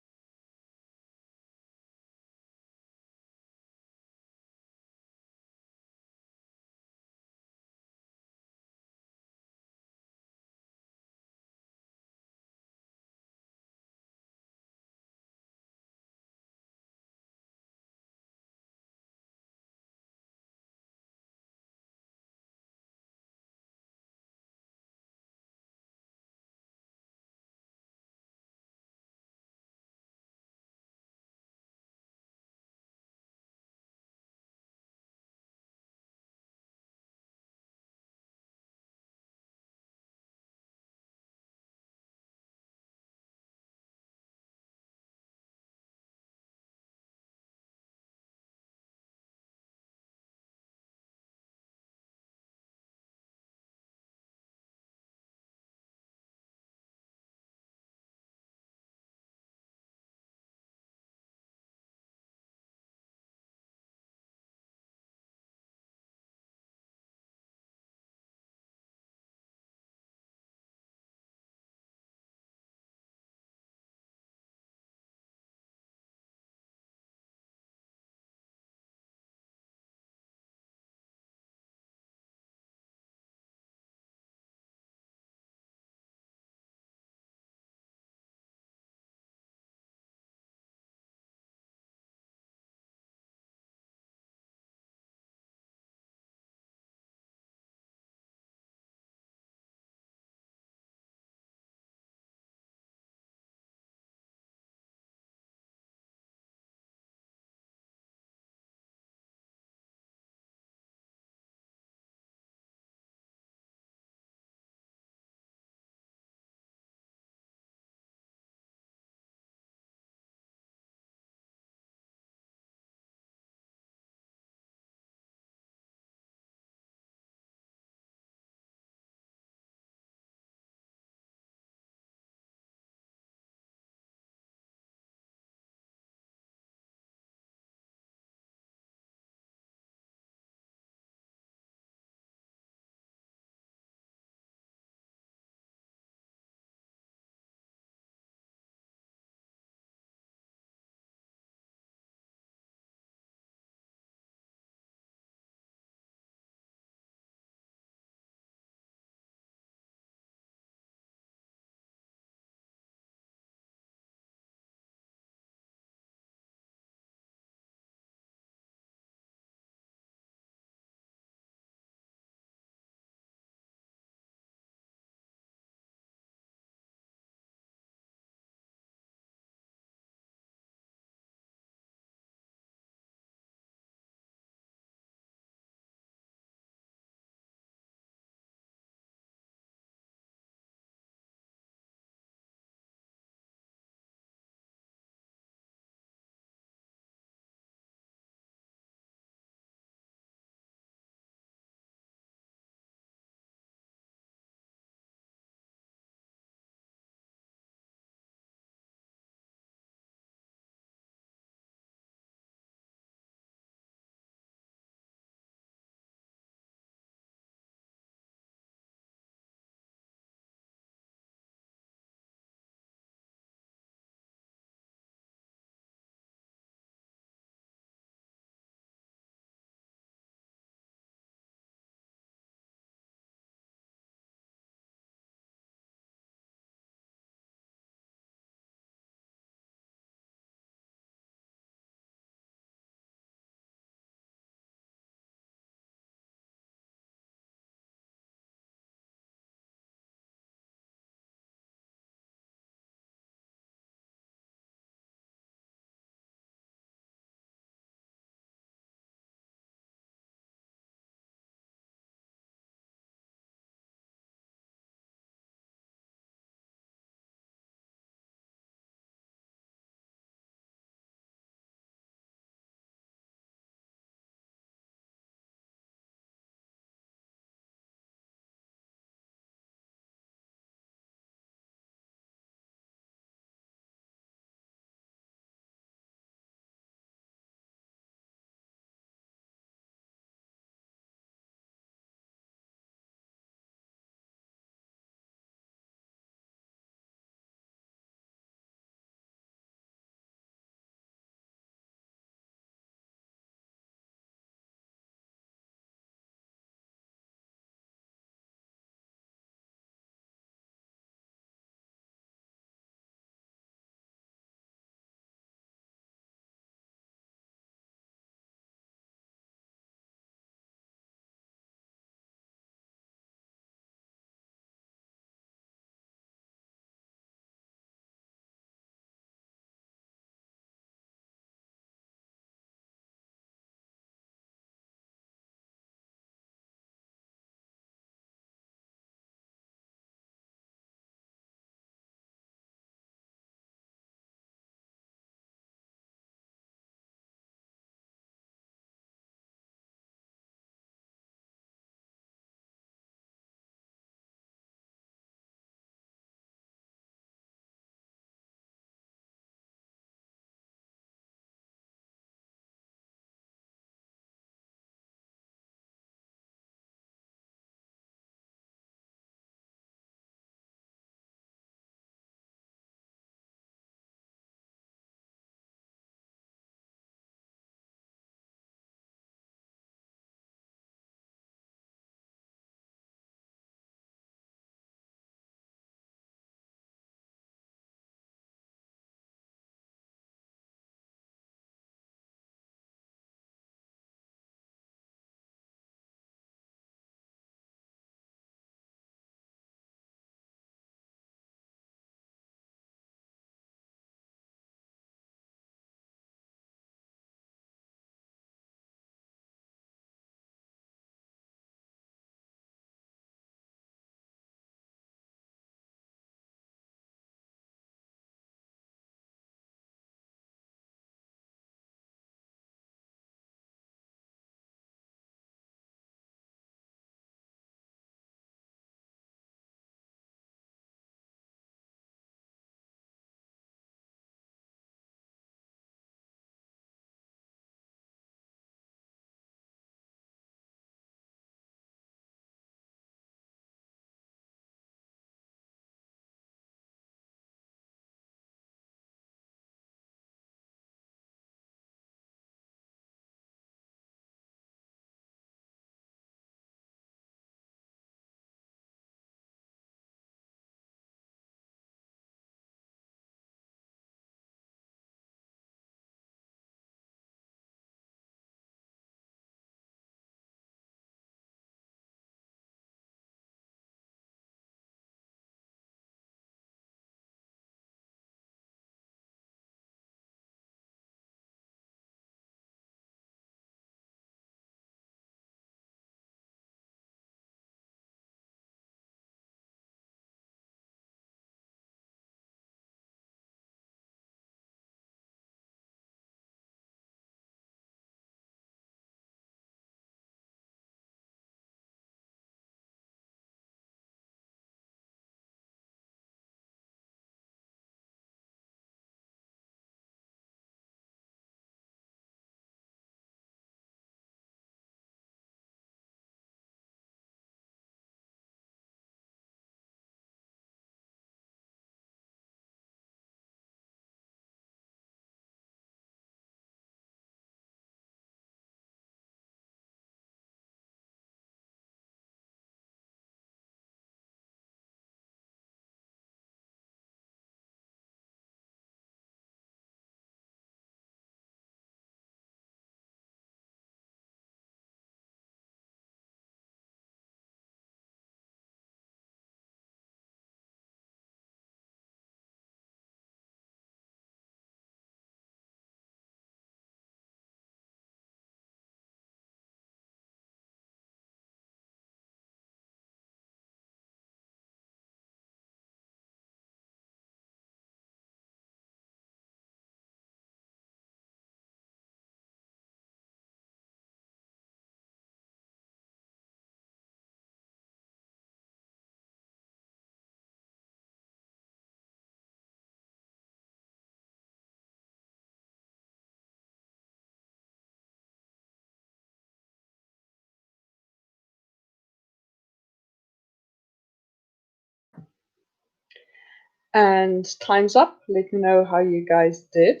A: And time's up. Let me know how you guys did.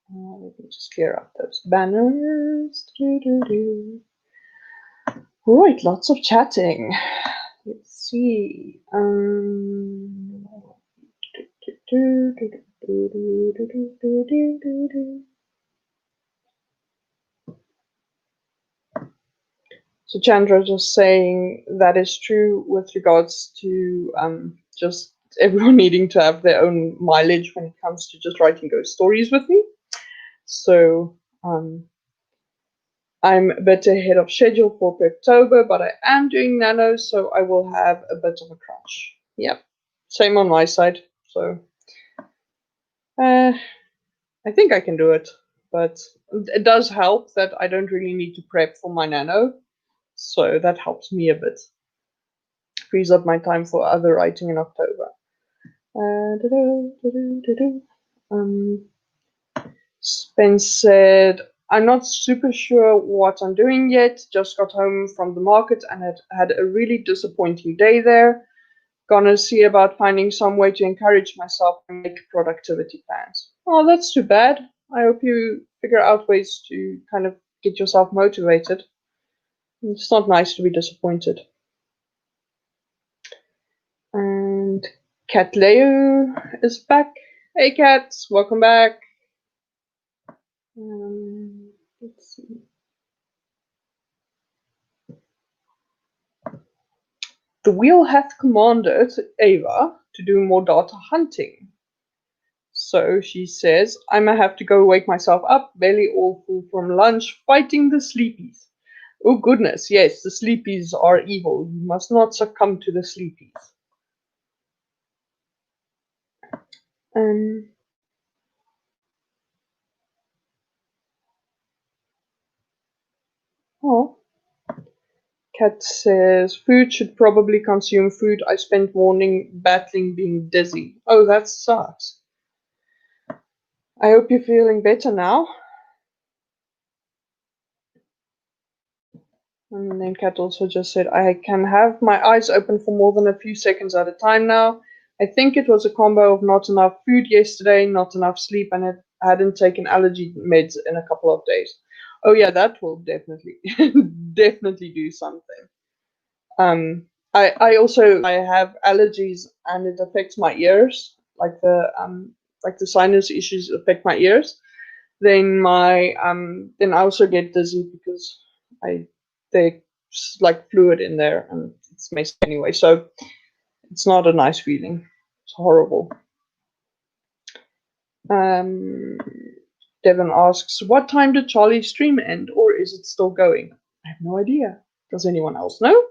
A: Let me just clear up those banners. Right, lots of chatting. Let's see. So Chandra just saying that is true with regards to just everyone needing to have their own mileage when it comes to just writing ghost stories with me. So I'm a bit ahead of schedule for October, but I am doing nano, so I will have a bit of a crunch. Yep, same on my side. So I think I can do it, but it does help that I don't really need to prep for my nano, so that helps me a bit. Frees up my time for other writing in October. Spence said, I'm not super sure what I'm doing yet. Just got home from the market and had a really disappointing day there. Gonna see about finding some way to encourage myself and make productivity plans. Oh, that's too bad. I hope you figure out ways to kind of get yourself motivated. It's not nice to be disappointed. And Cat Leo is back. Hey, Cats, welcome back. Let's see. The wheel hath commanded Ava to do more data hunting. So she says, I may have to go wake myself up, belly all full from lunch, fighting the sleepies. Oh goodness, yes, the sleepies are evil. You must not succumb to the sleepies. Oh. Cat says, food should probably consume food. I spent morning battling being dizzy. Oh, that sucks. I hope you're feeling better now. And then Kat also just said, I can have my eyes open for more than a few seconds at a time now. I think it was a combo of not enough food yesterday, not enough sleep, and I hadn't taken allergy meds in a couple of days. Oh yeah, that will definitely definitely do something. I also I have allergies and it affects my ears, like the sinus issues affect my ears. Then I also get dizzy because there's like fluid in there and it's messy anyway. So it's not a nice feeling. It's horrible. Devin asks, what time did Charlie's stream end, or is it still going? I have no idea. Does anyone else know?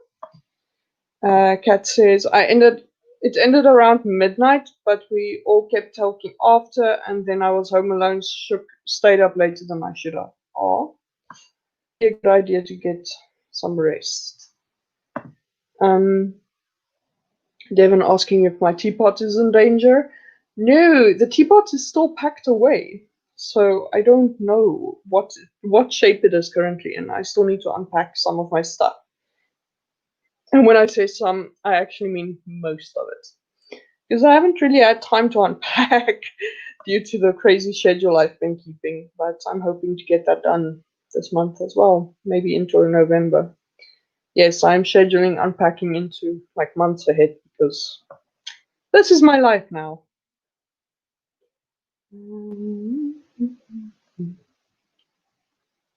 A: Kat says, it ended around midnight, but we all kept talking after, and then I was home alone, stayed up later than I should have. Oh, a good idea to get some rest. Devin asking if my teapot is in danger. No, the teapot is still packed away, so I don't know what shape it is currently in. I still need to unpack some of my stuff. And when I say some, I actually mean most of it. Because I haven't really had time to unpack due to the crazy schedule I've been keeping, but I'm hoping to get that done this month as well, maybe into November. Yes, I'm scheduling unpacking into like months ahead because this is my life now.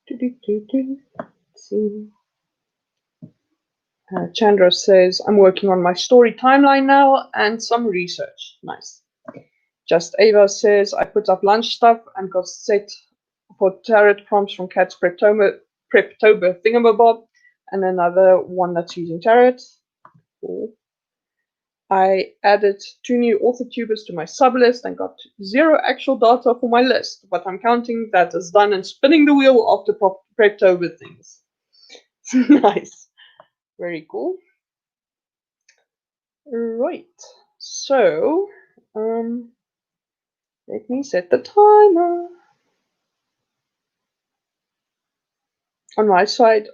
A: Let's see. Chandra says, I'm working on my story timeline now and some research. Nice. Just Ava says, I put up lunch stuff and got set for tarot prompts from Cat's Preptober thingamabob and another one that's using tarot. Cool. I added 2 new author tubers to my sublist and got 0 actual data for my list, but I'm counting that as done and spinning the wheel of the Preptober things. Nice. Very cool. Right. So, let me set the timer. On my side,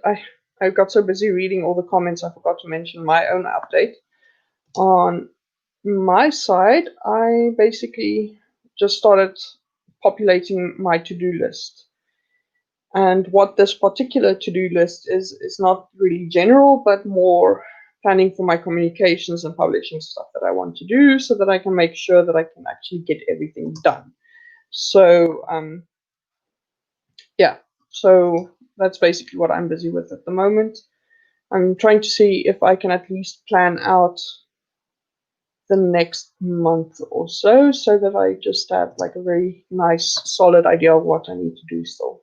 A: I got so busy reading all the comments I forgot to mention my own update on my side, I basically just started populating my to-do list. And what this particular to-do list is not really general, but more planning for my communications and publishing stuff that I want to do so that I can make sure that I can actually get everything done. So yeah, so that's basically what I'm busy with at the moment. I'm trying to see if I can at least plan out the next month or so that I just have like a very nice solid idea of what I need to do still.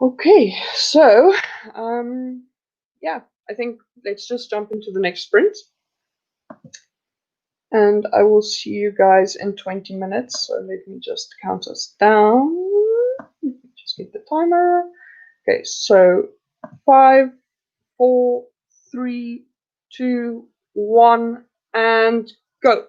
A: Okay, so yeah, I think let's just jump into the next sprint. And I will see you guys in 20 minutes. So let me just count us down. Just get the timer. Okay, so 5, 4, 3, 2, 1, and go.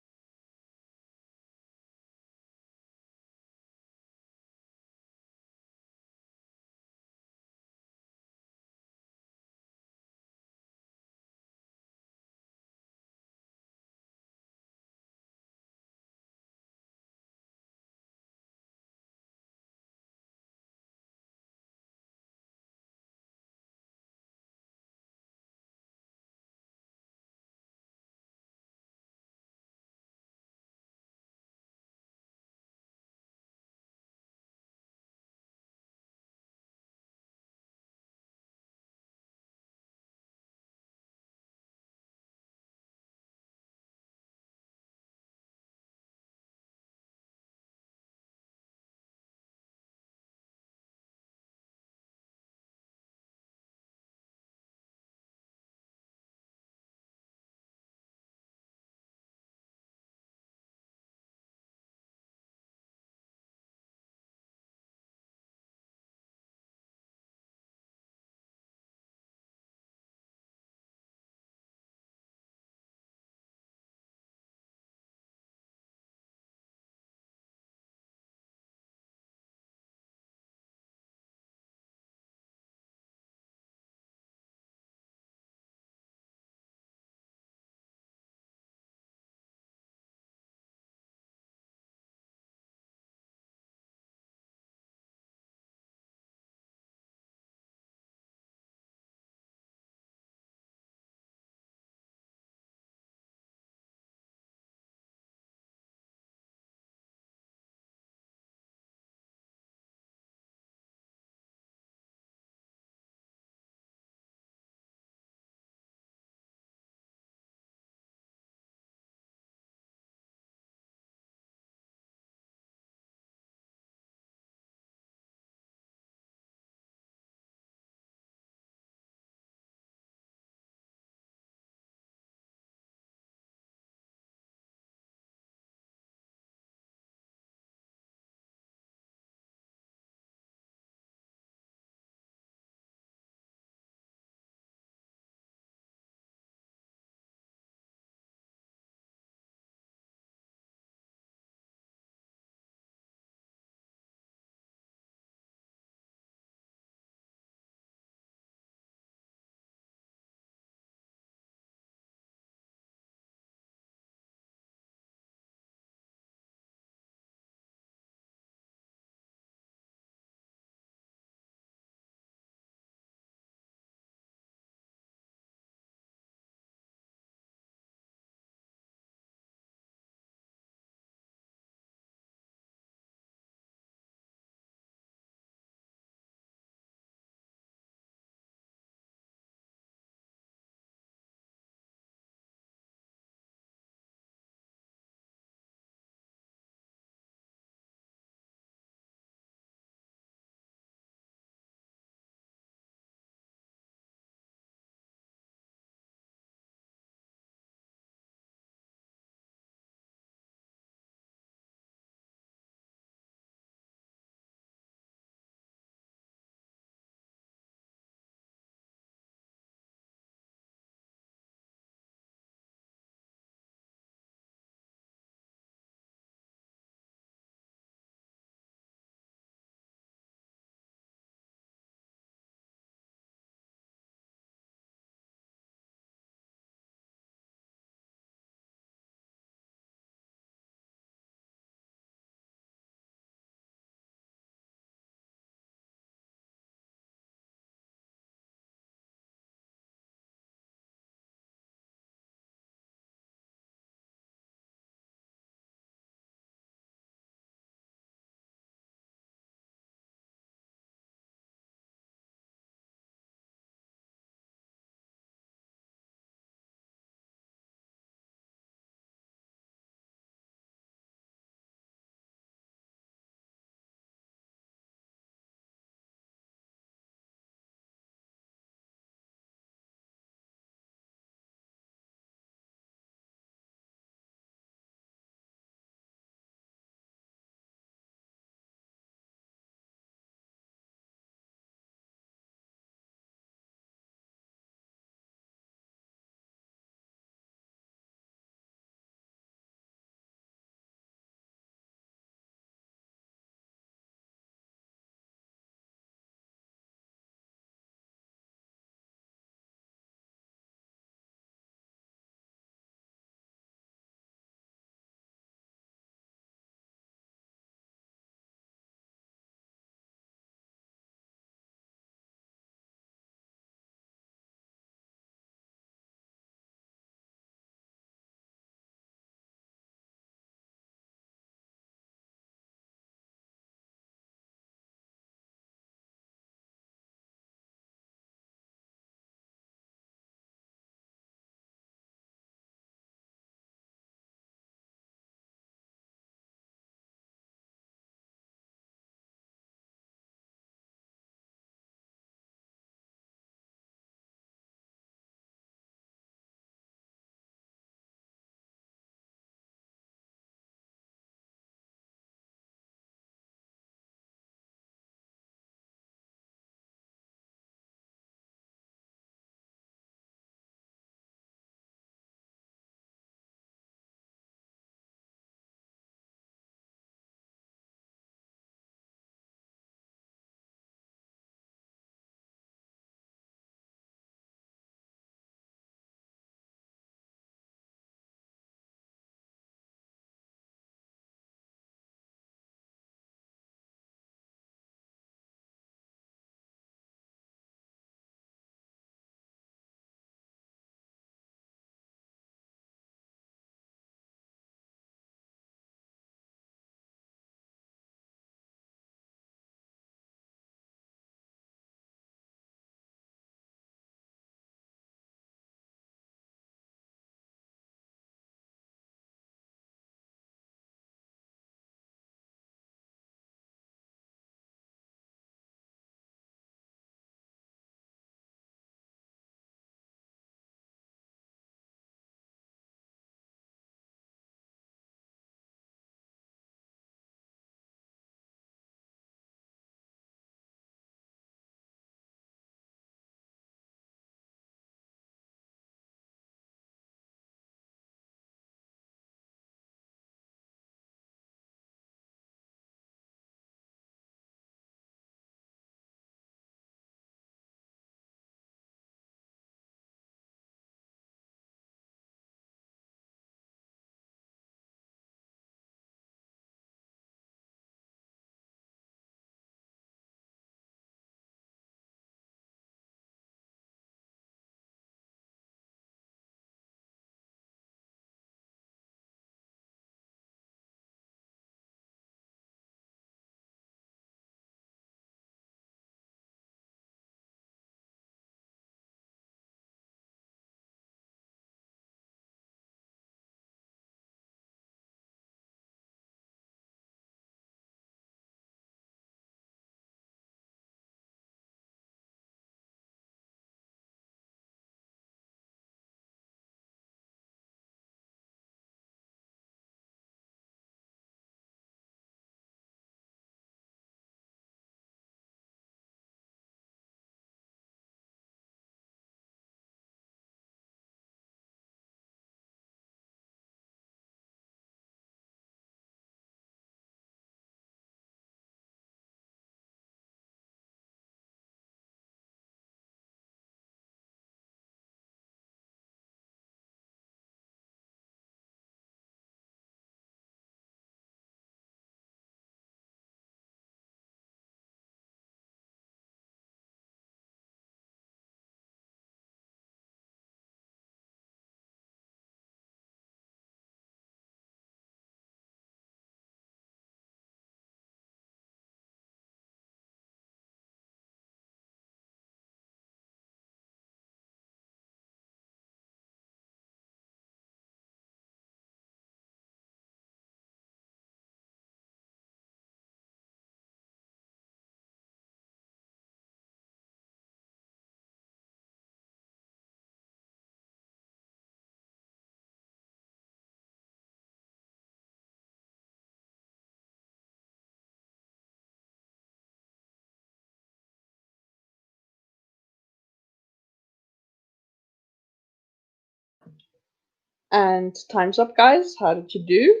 A: And time's up, guys. How did you do?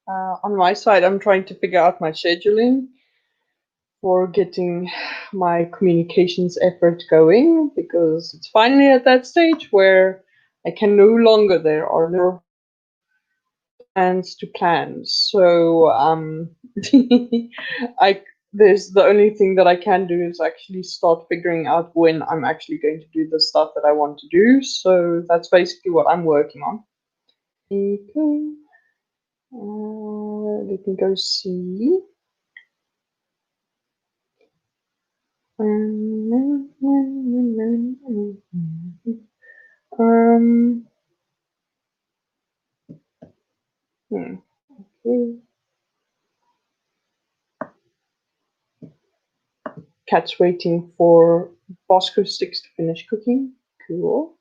A: On my side, I'm trying to figure out my scheduling for getting my communications effort going, because it's finally at that stage where I can no longer, there are no plans to plan. So I there's the only thing that I can do is actually start figuring out when I'm actually going to do the stuff that I want to do. So that's basically what I'm working on. Okay. Let me go see. Okay. Cat's waiting for Bosco sticks to finish cooking. Cool.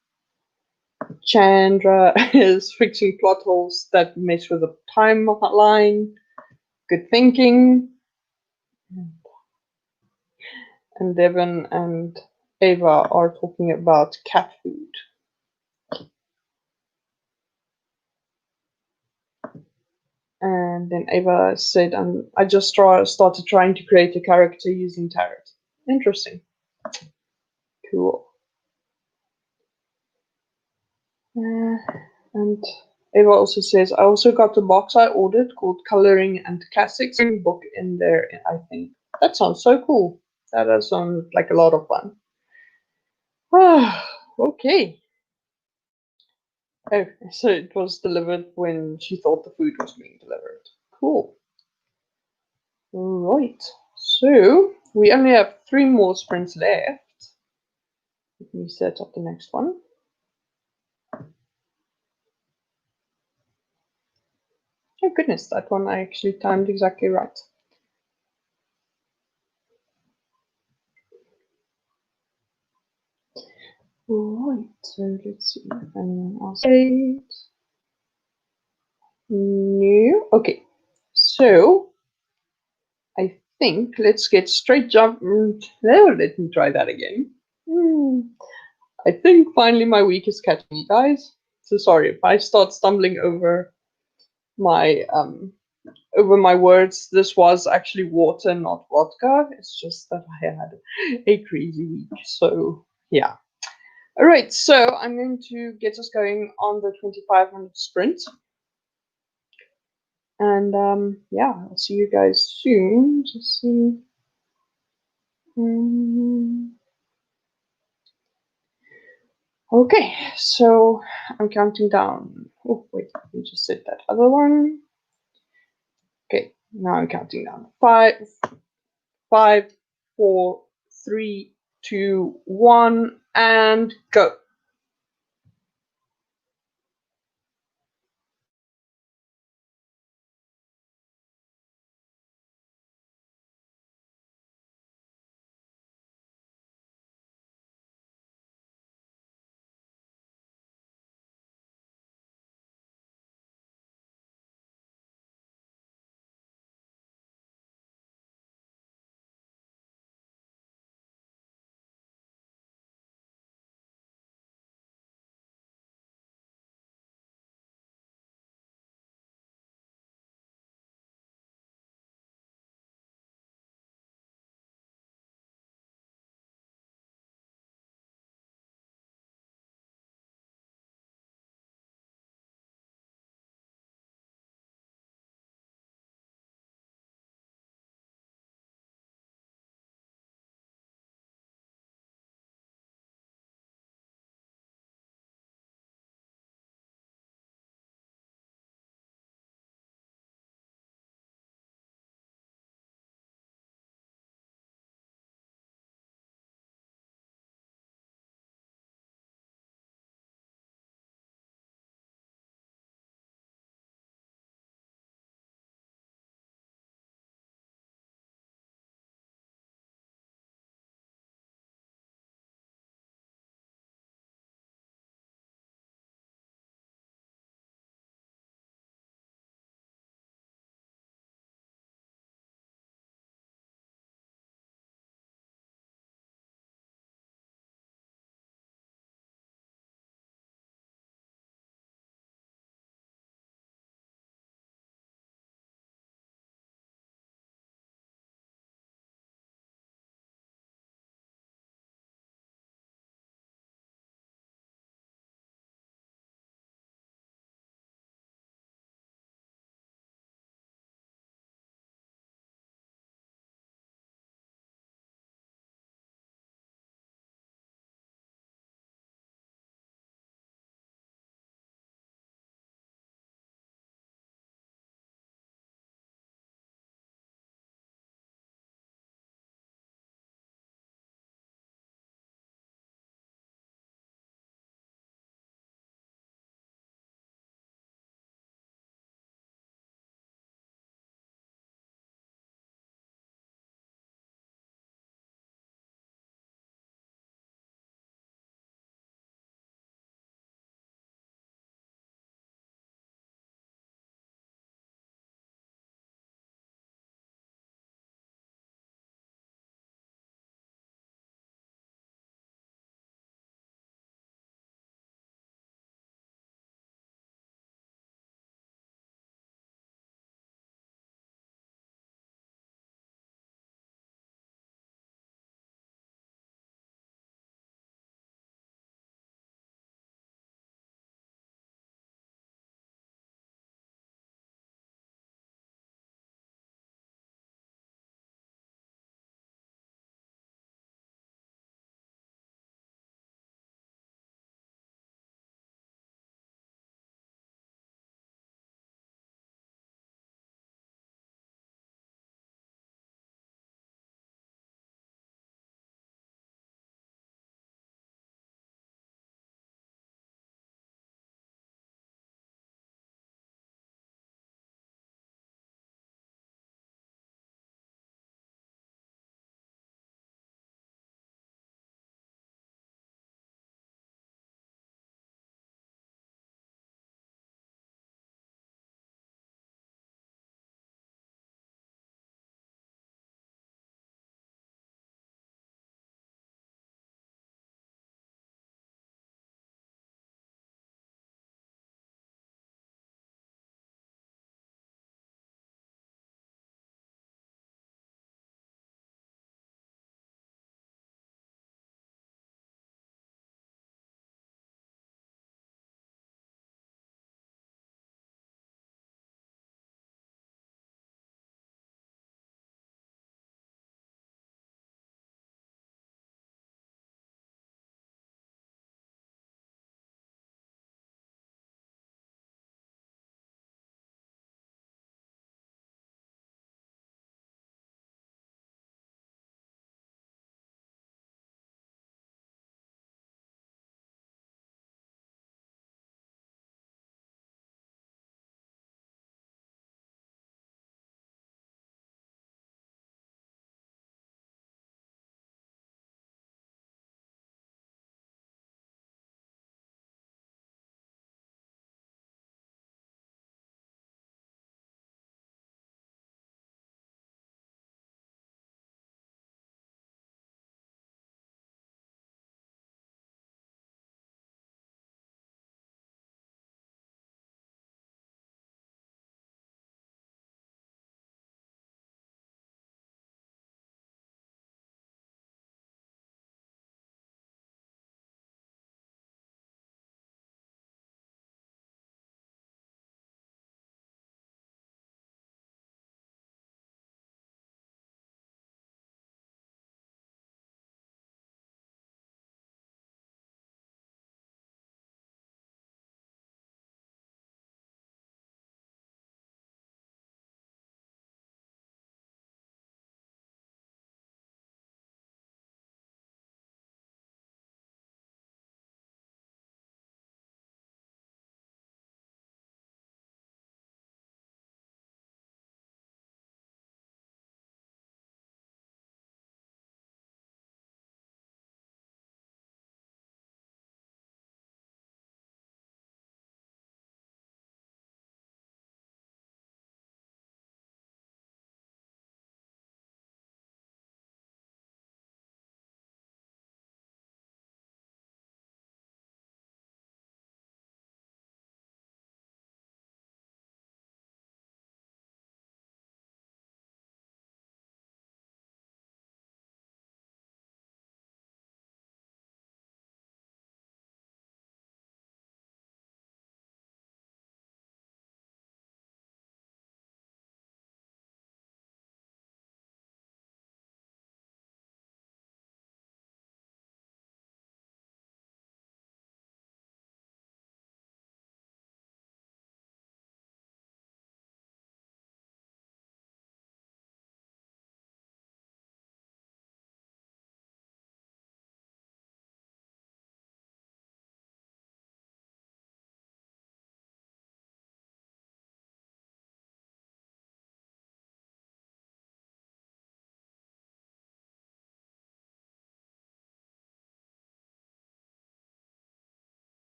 A: Chandra is fixing plot holes that mess with the timeline. Good thinking. And Devin and Ava are talking about cat food. And then Ava said, I just started trying to create a character using tarot. Interesting. Cool. And Ava also says, I also got the box I ordered called Coloring and Classics book in there, I think. That sounds so cool. That does sound like a lot of fun. Okay. Oh, so it was delivered when she thought the food was being delivered. Cool. Right. So we only have 3 more sprints left. Let me set up the next one. Oh goodness, that one I actually timed exactly right. Right, so let's see if anyone else. No. Okay, so I think let's get straight jump. No, let me try that again. I think finally my week is catching me, guys. So sorry if I start stumbling over my words. This was actually water, not vodka. It's just that I had a crazy week. So yeah. All right, so I'm going to get us going on the 2500 sprint. And yeah, I'll see you guys soon. Just see. Okay, so I'm counting down. Oh, wait, let me just set that other one. Okay, now I'm counting down. 5, 4, 3, 2, 1, and go.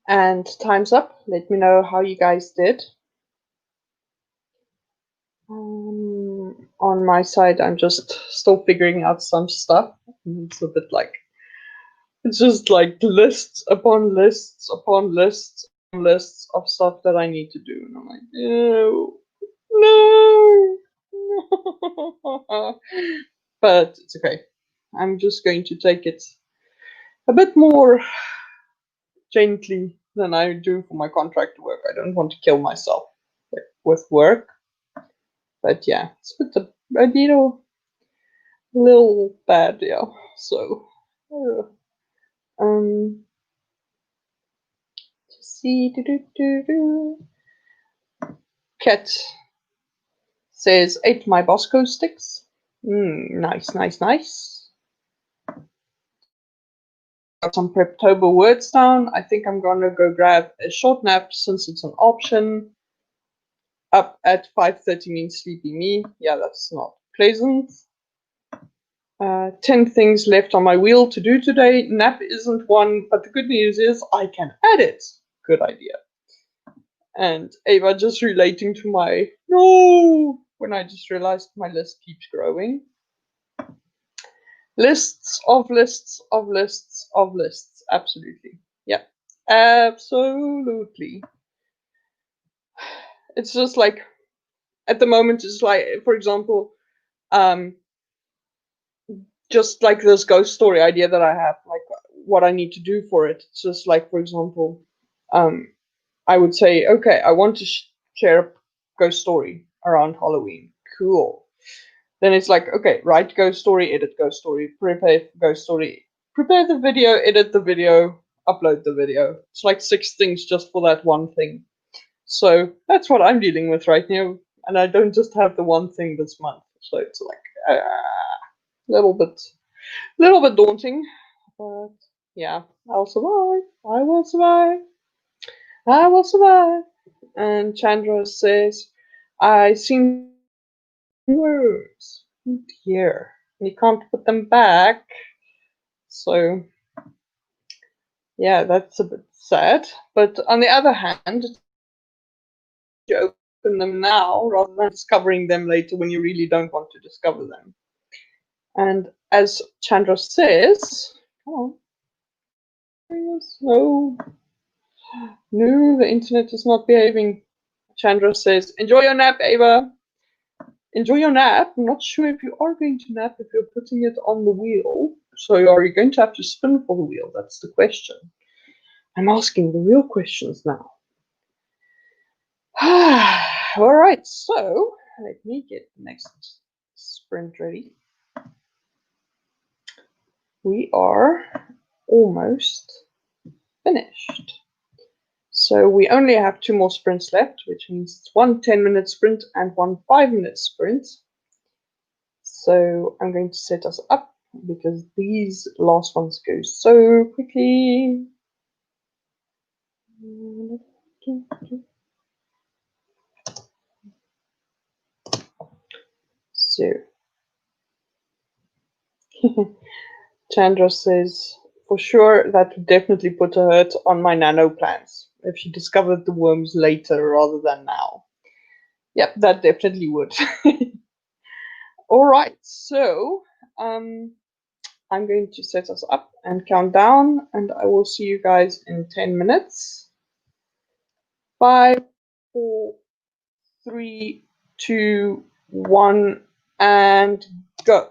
A: And time's up. Let me know how you guys did. On my side, I'm just still figuring out some stuff. It's a bit like, it's just like lists upon lists upon lists upon lists of stuff that I need to do. And I'm like, no, no. But it's okay. I'm just going to take it a bit more gently than I do for my contract work. I don't want to kill myself with work. But yeah, it's a little bad, yeah. So, um, see, Cat says, ate my Bosco sticks. Nice, nice, nice. Got some Preptober words down. I think I'm gonna go grab a short nap since it's an option. Up at 5:30 means sleepy me. Yeah, that's not pleasant. 10 things left on my wheel to do today. Nap isn't one, but the good news is I can add it. Good idea. And Ava just relating to my no when I just realized my list keeps growing. Lists of lists of lists of lists. Absolutely. Yeah. Absolutely. It's just like at the moment it's like, for example, just like this ghost story idea that I have, like what I need to do for it. It's just like, for example, I would say, okay, I want to share a ghost story around Halloween. Cool. Then it's like, okay, write ghost story, edit ghost story, prepare ghost story, prepare the video, edit the video, upload the video. It's like 6 things just for that one thing. So that's what I'm dealing with right now. And I don't just have the one thing this month. So it's like a little bit daunting. But yeah, I'll survive. I will survive. I will survive. And Chandra says, I seen words here. You can't put them back. So yeah, that's a bit sad. But on the other hand, you open them now rather than discovering them later when you really don't want to discover them. And as Chandra says, come on, no, no, the internet is not behaving. Chandra says, enjoy your nap, Ava. Enjoy your nap. I'm not sure if you are going to nap if you're putting it on the wheel. So are you going to have to spin for the wheel? That's the question. I'm asking the real questions now. All right, so let me get the next sprint ready. We are almost finished. So we only have 2 more sprints left, which means it's 1 10-minute sprint and 1 5-minute sprint. So I'm going to set us up because these last ones go so quickly. So Chandra says, for sure, that would definitely put a hurt on my nano plans if she discovered the worms later rather than now. Yep, that definitely would. All right, so I'm going to set us up and count down, and I will see you guys in 10 minutes. 5, 4, 3, 2, 1, and go.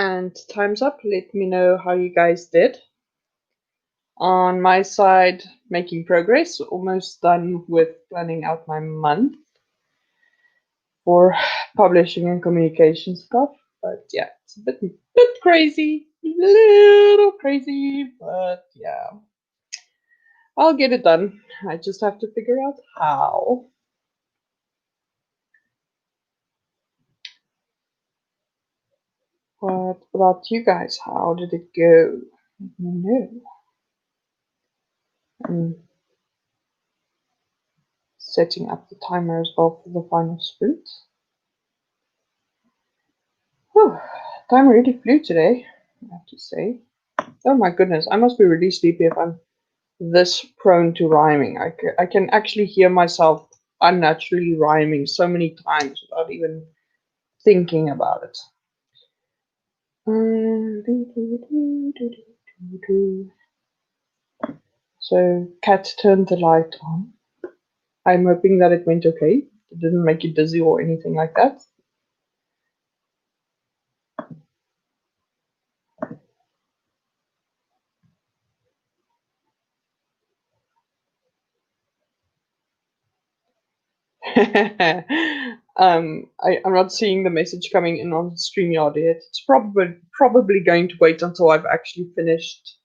A: And time's up. Let me know how you guys did. On my side, making progress. Almost done with planning out my month for publishing and communication stuff. But yeah, it's a bit crazy, a little crazy, but yeah, I'll get it done. I just have to figure out how. What about you guys? How did it go? Let me know. I'm setting up the timer as well for the final sprint. Whew, time really flew today, I have to say. Oh my goodness, I must be really sleepy if I'm this prone to rhyming. I can actually hear myself unnaturally rhyming so many times without even thinking about it. So, Kat turned the light on. I'm hoping that it went okay. It didn't make you dizzy or anything like that. I'm not seeing the message coming in on StreamYard yet. It's probably going to wait until I've actually finished.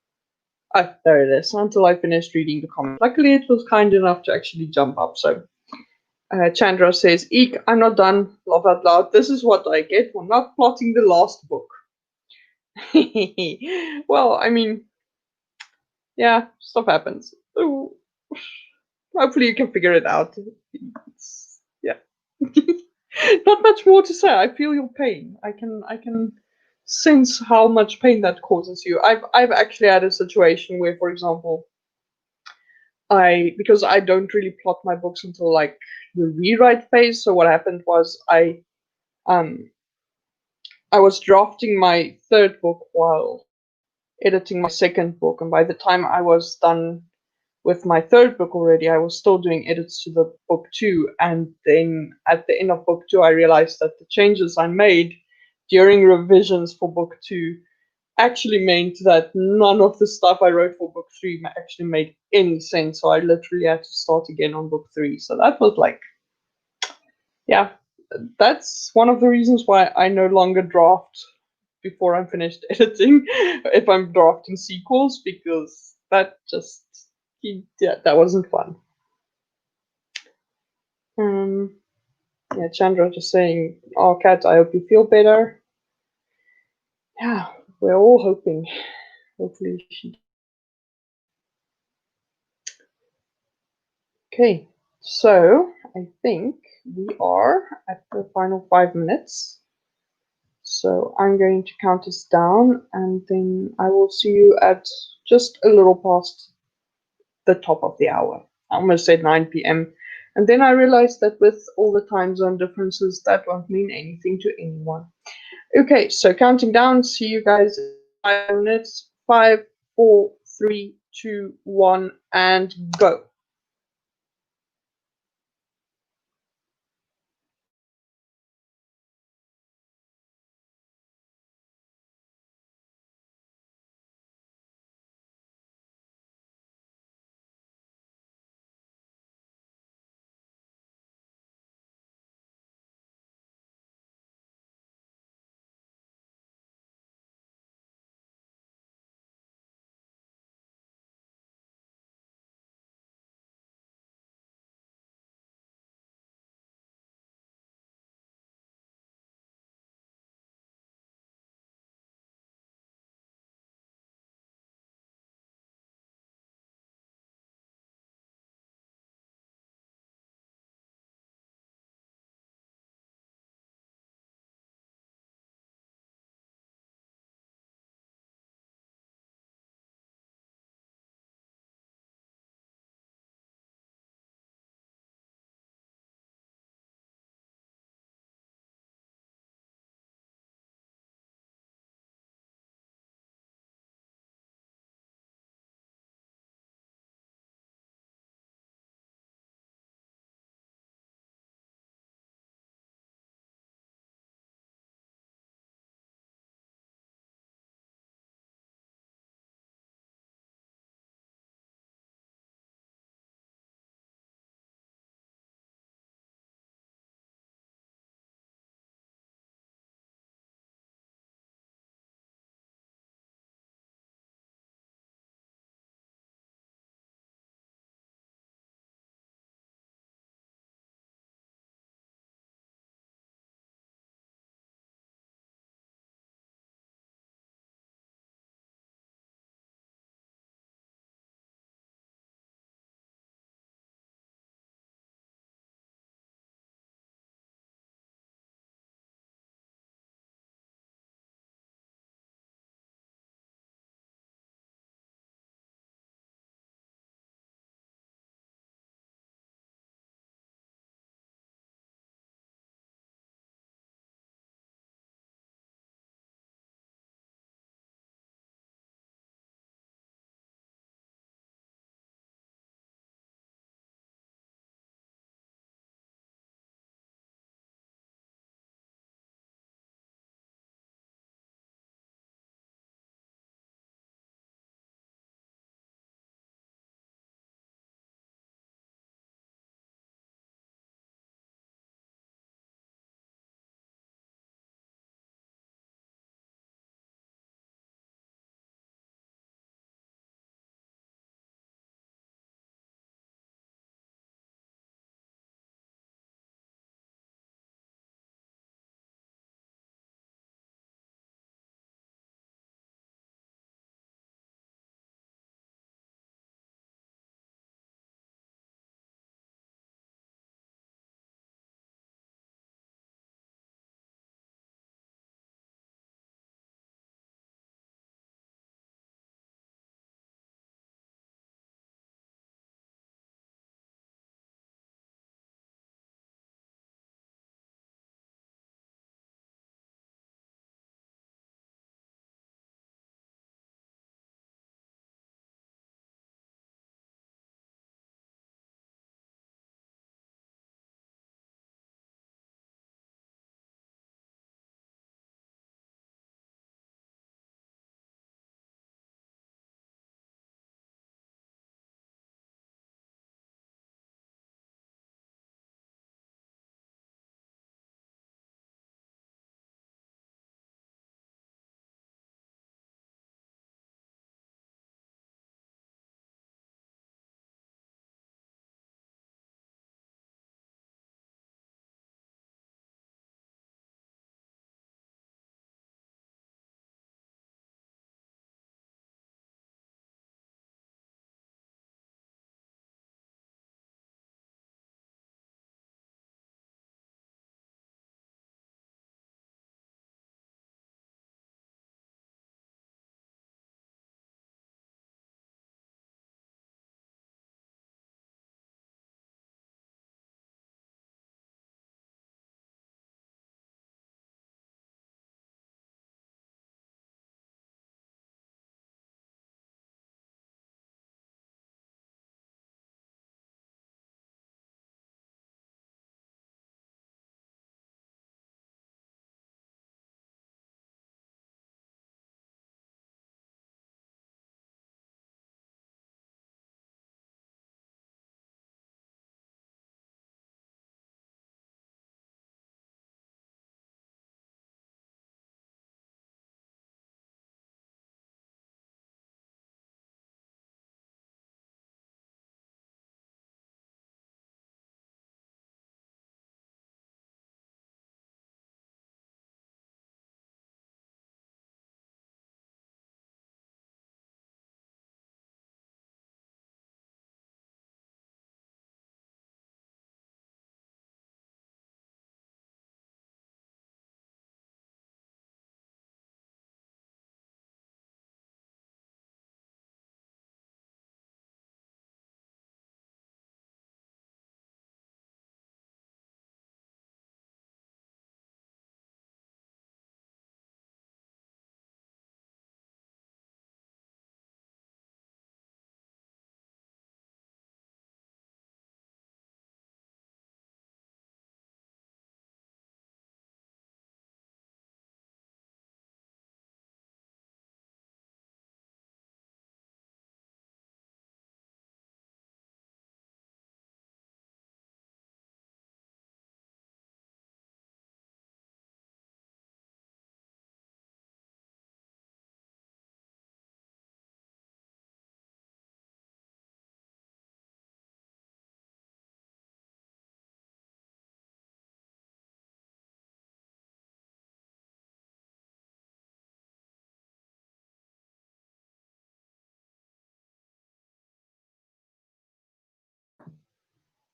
A: Oh, there it is. Until I finished reading the comment. Luckily, it was kind enough to actually jump up. So, Chandra says, "Eek, I'm not done. Laugh out loud. This is what I get for not plotting the last book." Well, I mean, yeah, stuff happens. Ooh. Hopefully, you can figure it out. Yeah. Not much more to say. I feel your pain. I can sense how much pain that causes you. I've actually had a situation where, for example, because I don't really plot my books until like the rewrite phase. So what happened was um I was drafting my third book while editing my second book, and by the time I was done with my third book already, I was still doing edits to the book two. And then at the end of book two, I realized that the changes I made during revisions for book two actually meant that none of the stuff I wrote for book three actually made any sense. So I literally had to start again on book three. So that was like, yeah, that's one of the reasons why I no longer draft before I'm finished editing if I'm drafting sequels, because that just, yeah, that wasn't fun. Um, yeah, Chandra just saying, "Oh, Kat, I hope you feel better." Yeah, we're all hoping. Hopefully, she. Okay, so I think we are at the final 5 minutes. So I'm going to count us down, and then I will see you at just a little past the top of the hour. I almost said 9 p.m. And then I realized that with all the time zone differences, that won't mean anything to anyone. Okay, so counting down. See you guys in 5 minutes. 5, 4, 3, 2, 1, and go.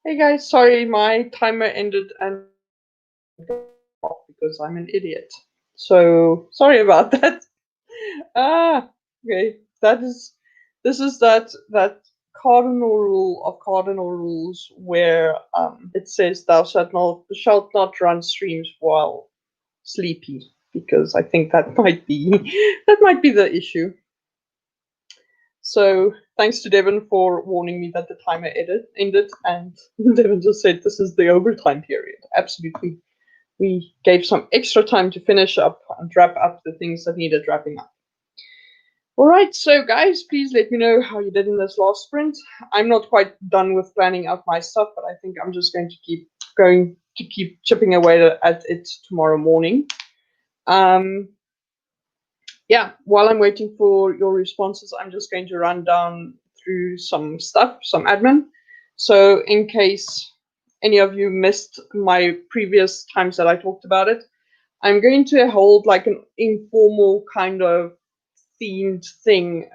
A: Hey guys, sorry, my timer ended and off because I'm an idiot. So sorry about that. Okay. This is that cardinal rule of cardinal rules where it says thou shalt not run streams while sleepy, because I think that might be that might be the issue. So thanks to Devin for warning me that the timer ended, and Devin just said this is the overtime period. Absolutely. We gave some extra time to finish up and wrap up the things that needed wrapping up. All right, so guys, please let me know how you did in this last sprint. I'm not quite done with planning out my stuff, but I think I'm just going to keep chipping away at it tomorrow morning. Yeah, while I'm waiting for your responses, I'm just going to run down through some stuff, some admin. So in case any of you missed my previous times that I talked about it, I'm going to hold like an informal kind of themed thing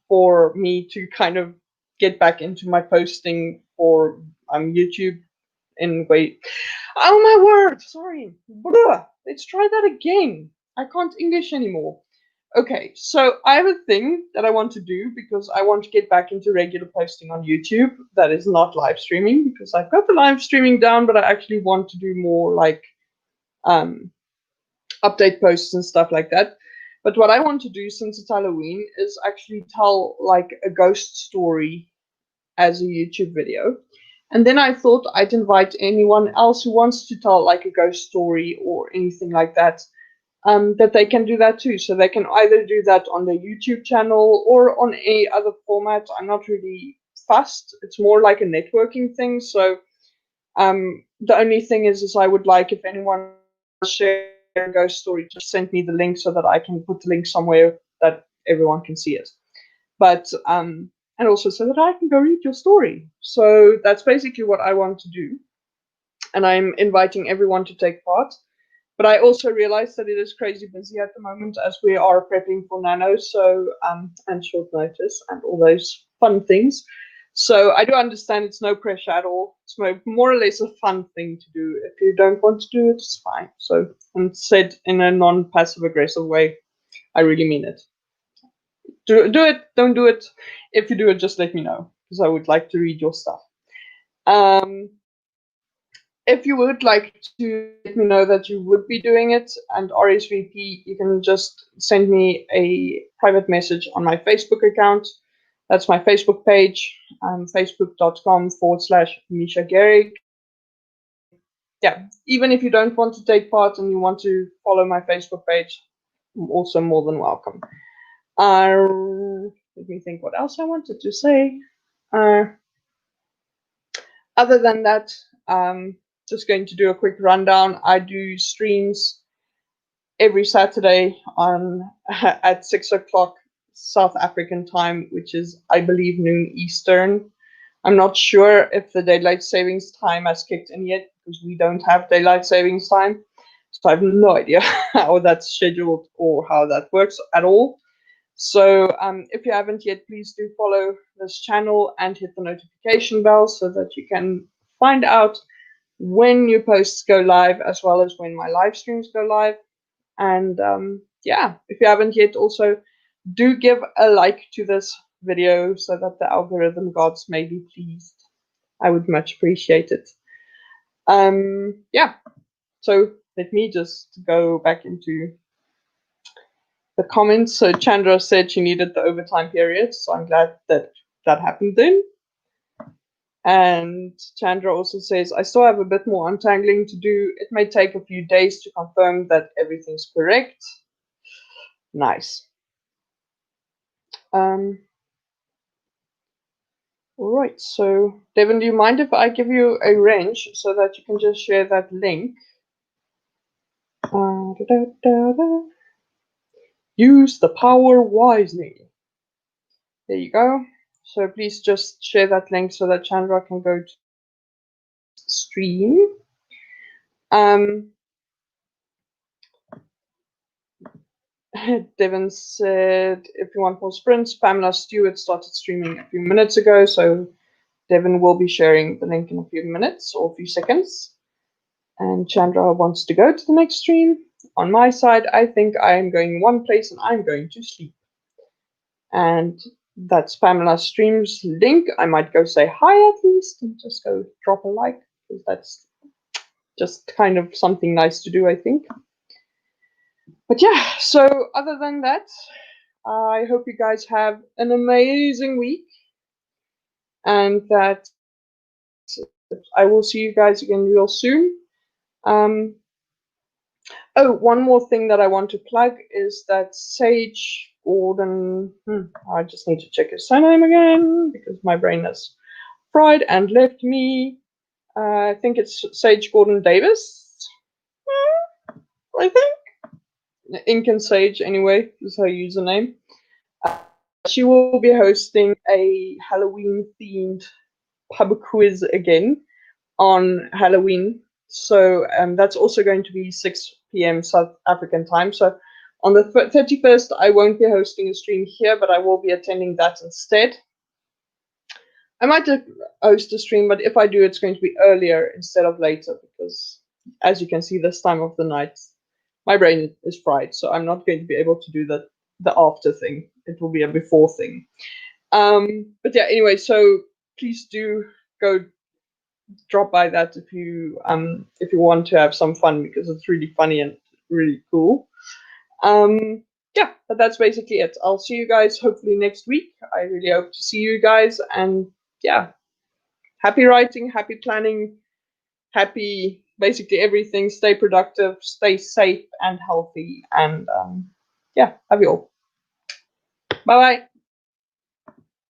A: for me to kind of get back into my posting for YouTube in wait. Oh my word! Sorry. Blah. Let's try that again. I can't English anymore. Okay, so I have a thing that I want to do because I want to get back into regular posting on YouTube that is not live streaming, because I've got the live streaming down, but I actually want to do more like um, update posts and stuff like that. But what I want to do, since it's Halloween, is actually tell like a ghost story as a YouTube video. And then I thought I'd invite anyone else who wants to tell like a ghost story or anything like that, that they can do that too. So they can either do that on their YouTube channel or on any other format. I'm not really fussed. It's more like a networking thing. So the only thing is I would like if anyone share a ghost story, just send me the link so that I can put the link somewhere that everyone can see it. But and also so that I can go read your story. So that's basically what I want to do. And I'm inviting everyone to take part. But I also realize that it is crazy busy at the moment as we are prepping for Nano, so and short notice and all those fun things. So I do understand it's no pressure at all. It's more or less a fun thing to do. If you don't want to do it, it's fine. So, and said in a non-passive aggressive way, I really mean it. Do it, don't do it. If you do it, just let me know, because I would like to read your stuff. Um, if you would like to let me know that you would be doing it and RSVP, you can just send me a private message on my Facebook account. That's my Facebook page, facebook.com/Misha Gehrig. Yeah, even if you don't want to take part and you want to follow my Facebook page, I'm also more than welcome. Let me think what else I wanted to say. Other than that, just going to do a quick rundown. I do streams every Saturday on at 6 o'clock South African time, which is, I believe, noon Eastern. I'm not sure if the daylight savings time has kicked in yet, because we don't have daylight savings time. So I have no idea how that's scheduled or how that works at all. So if you haven't yet, please do follow this channel and hit the notification bell so that you can find out when new posts go live, as well as when my live streams go live. And yeah, if you haven't yet, also do give a like to this video so that the algorithm gods may be pleased. I would much appreciate it. Yeah, so let me just go back into the comments. So Chandra said she needed the overtime period, so I'm glad that that happened then. And Chandra also says, I still have a bit more untangling to do. It may take a few days to confirm that everything's correct. Nice. All right, so Devin, do you mind if I give you a range so that you can just share that link? Use the power wisely. There you go. So please just share that link so that Chandra can go to stream. Devin said, if you want more sprints, Pamela Stewart started streaming a few minutes ago, so Devin will be sharing the link in a few minutes or a few seconds. And Chandra wants to go to the next stream. On my side, I think I am going one place and I'm going to sleep. And that's Pamela Stream's link. I might go say hi at least and just go drop a like, because that's just kind of something nice to do, I think. But yeah, so other than that, I hope you guys have an amazing week, and that I will see you guys again real soon. Oh, one more thing that I want to plug is that Sage Gordon, I just need to check his surname again because my brain has fried and left me. I think it's Sage Gordon Davis, I think. Ink and Sage, anyway, is her username. She will be hosting a Halloween-themed pub quiz again on Halloween. So that's also going to be 6 p.m. South African time. So on the 31st, I won't be hosting a stream here, but I will be attending that instead. I might host a stream, but if I do, it's going to be earlier instead of later, because as you can see, this time of the night, my brain is fried, so I'm not going to be able to do the after thing. It will be a before thing. But yeah, anyway, so please do go drop by that if you want to have some fun, because it's really funny and really cool. Yeah, but that's basically it. I'll see you guys hopefully next week. I really hope to see you guys, and yeah, happy writing, happy planning, happy basically everything. Stay productive, stay safe and healthy, and yeah, love you all. Bye bye.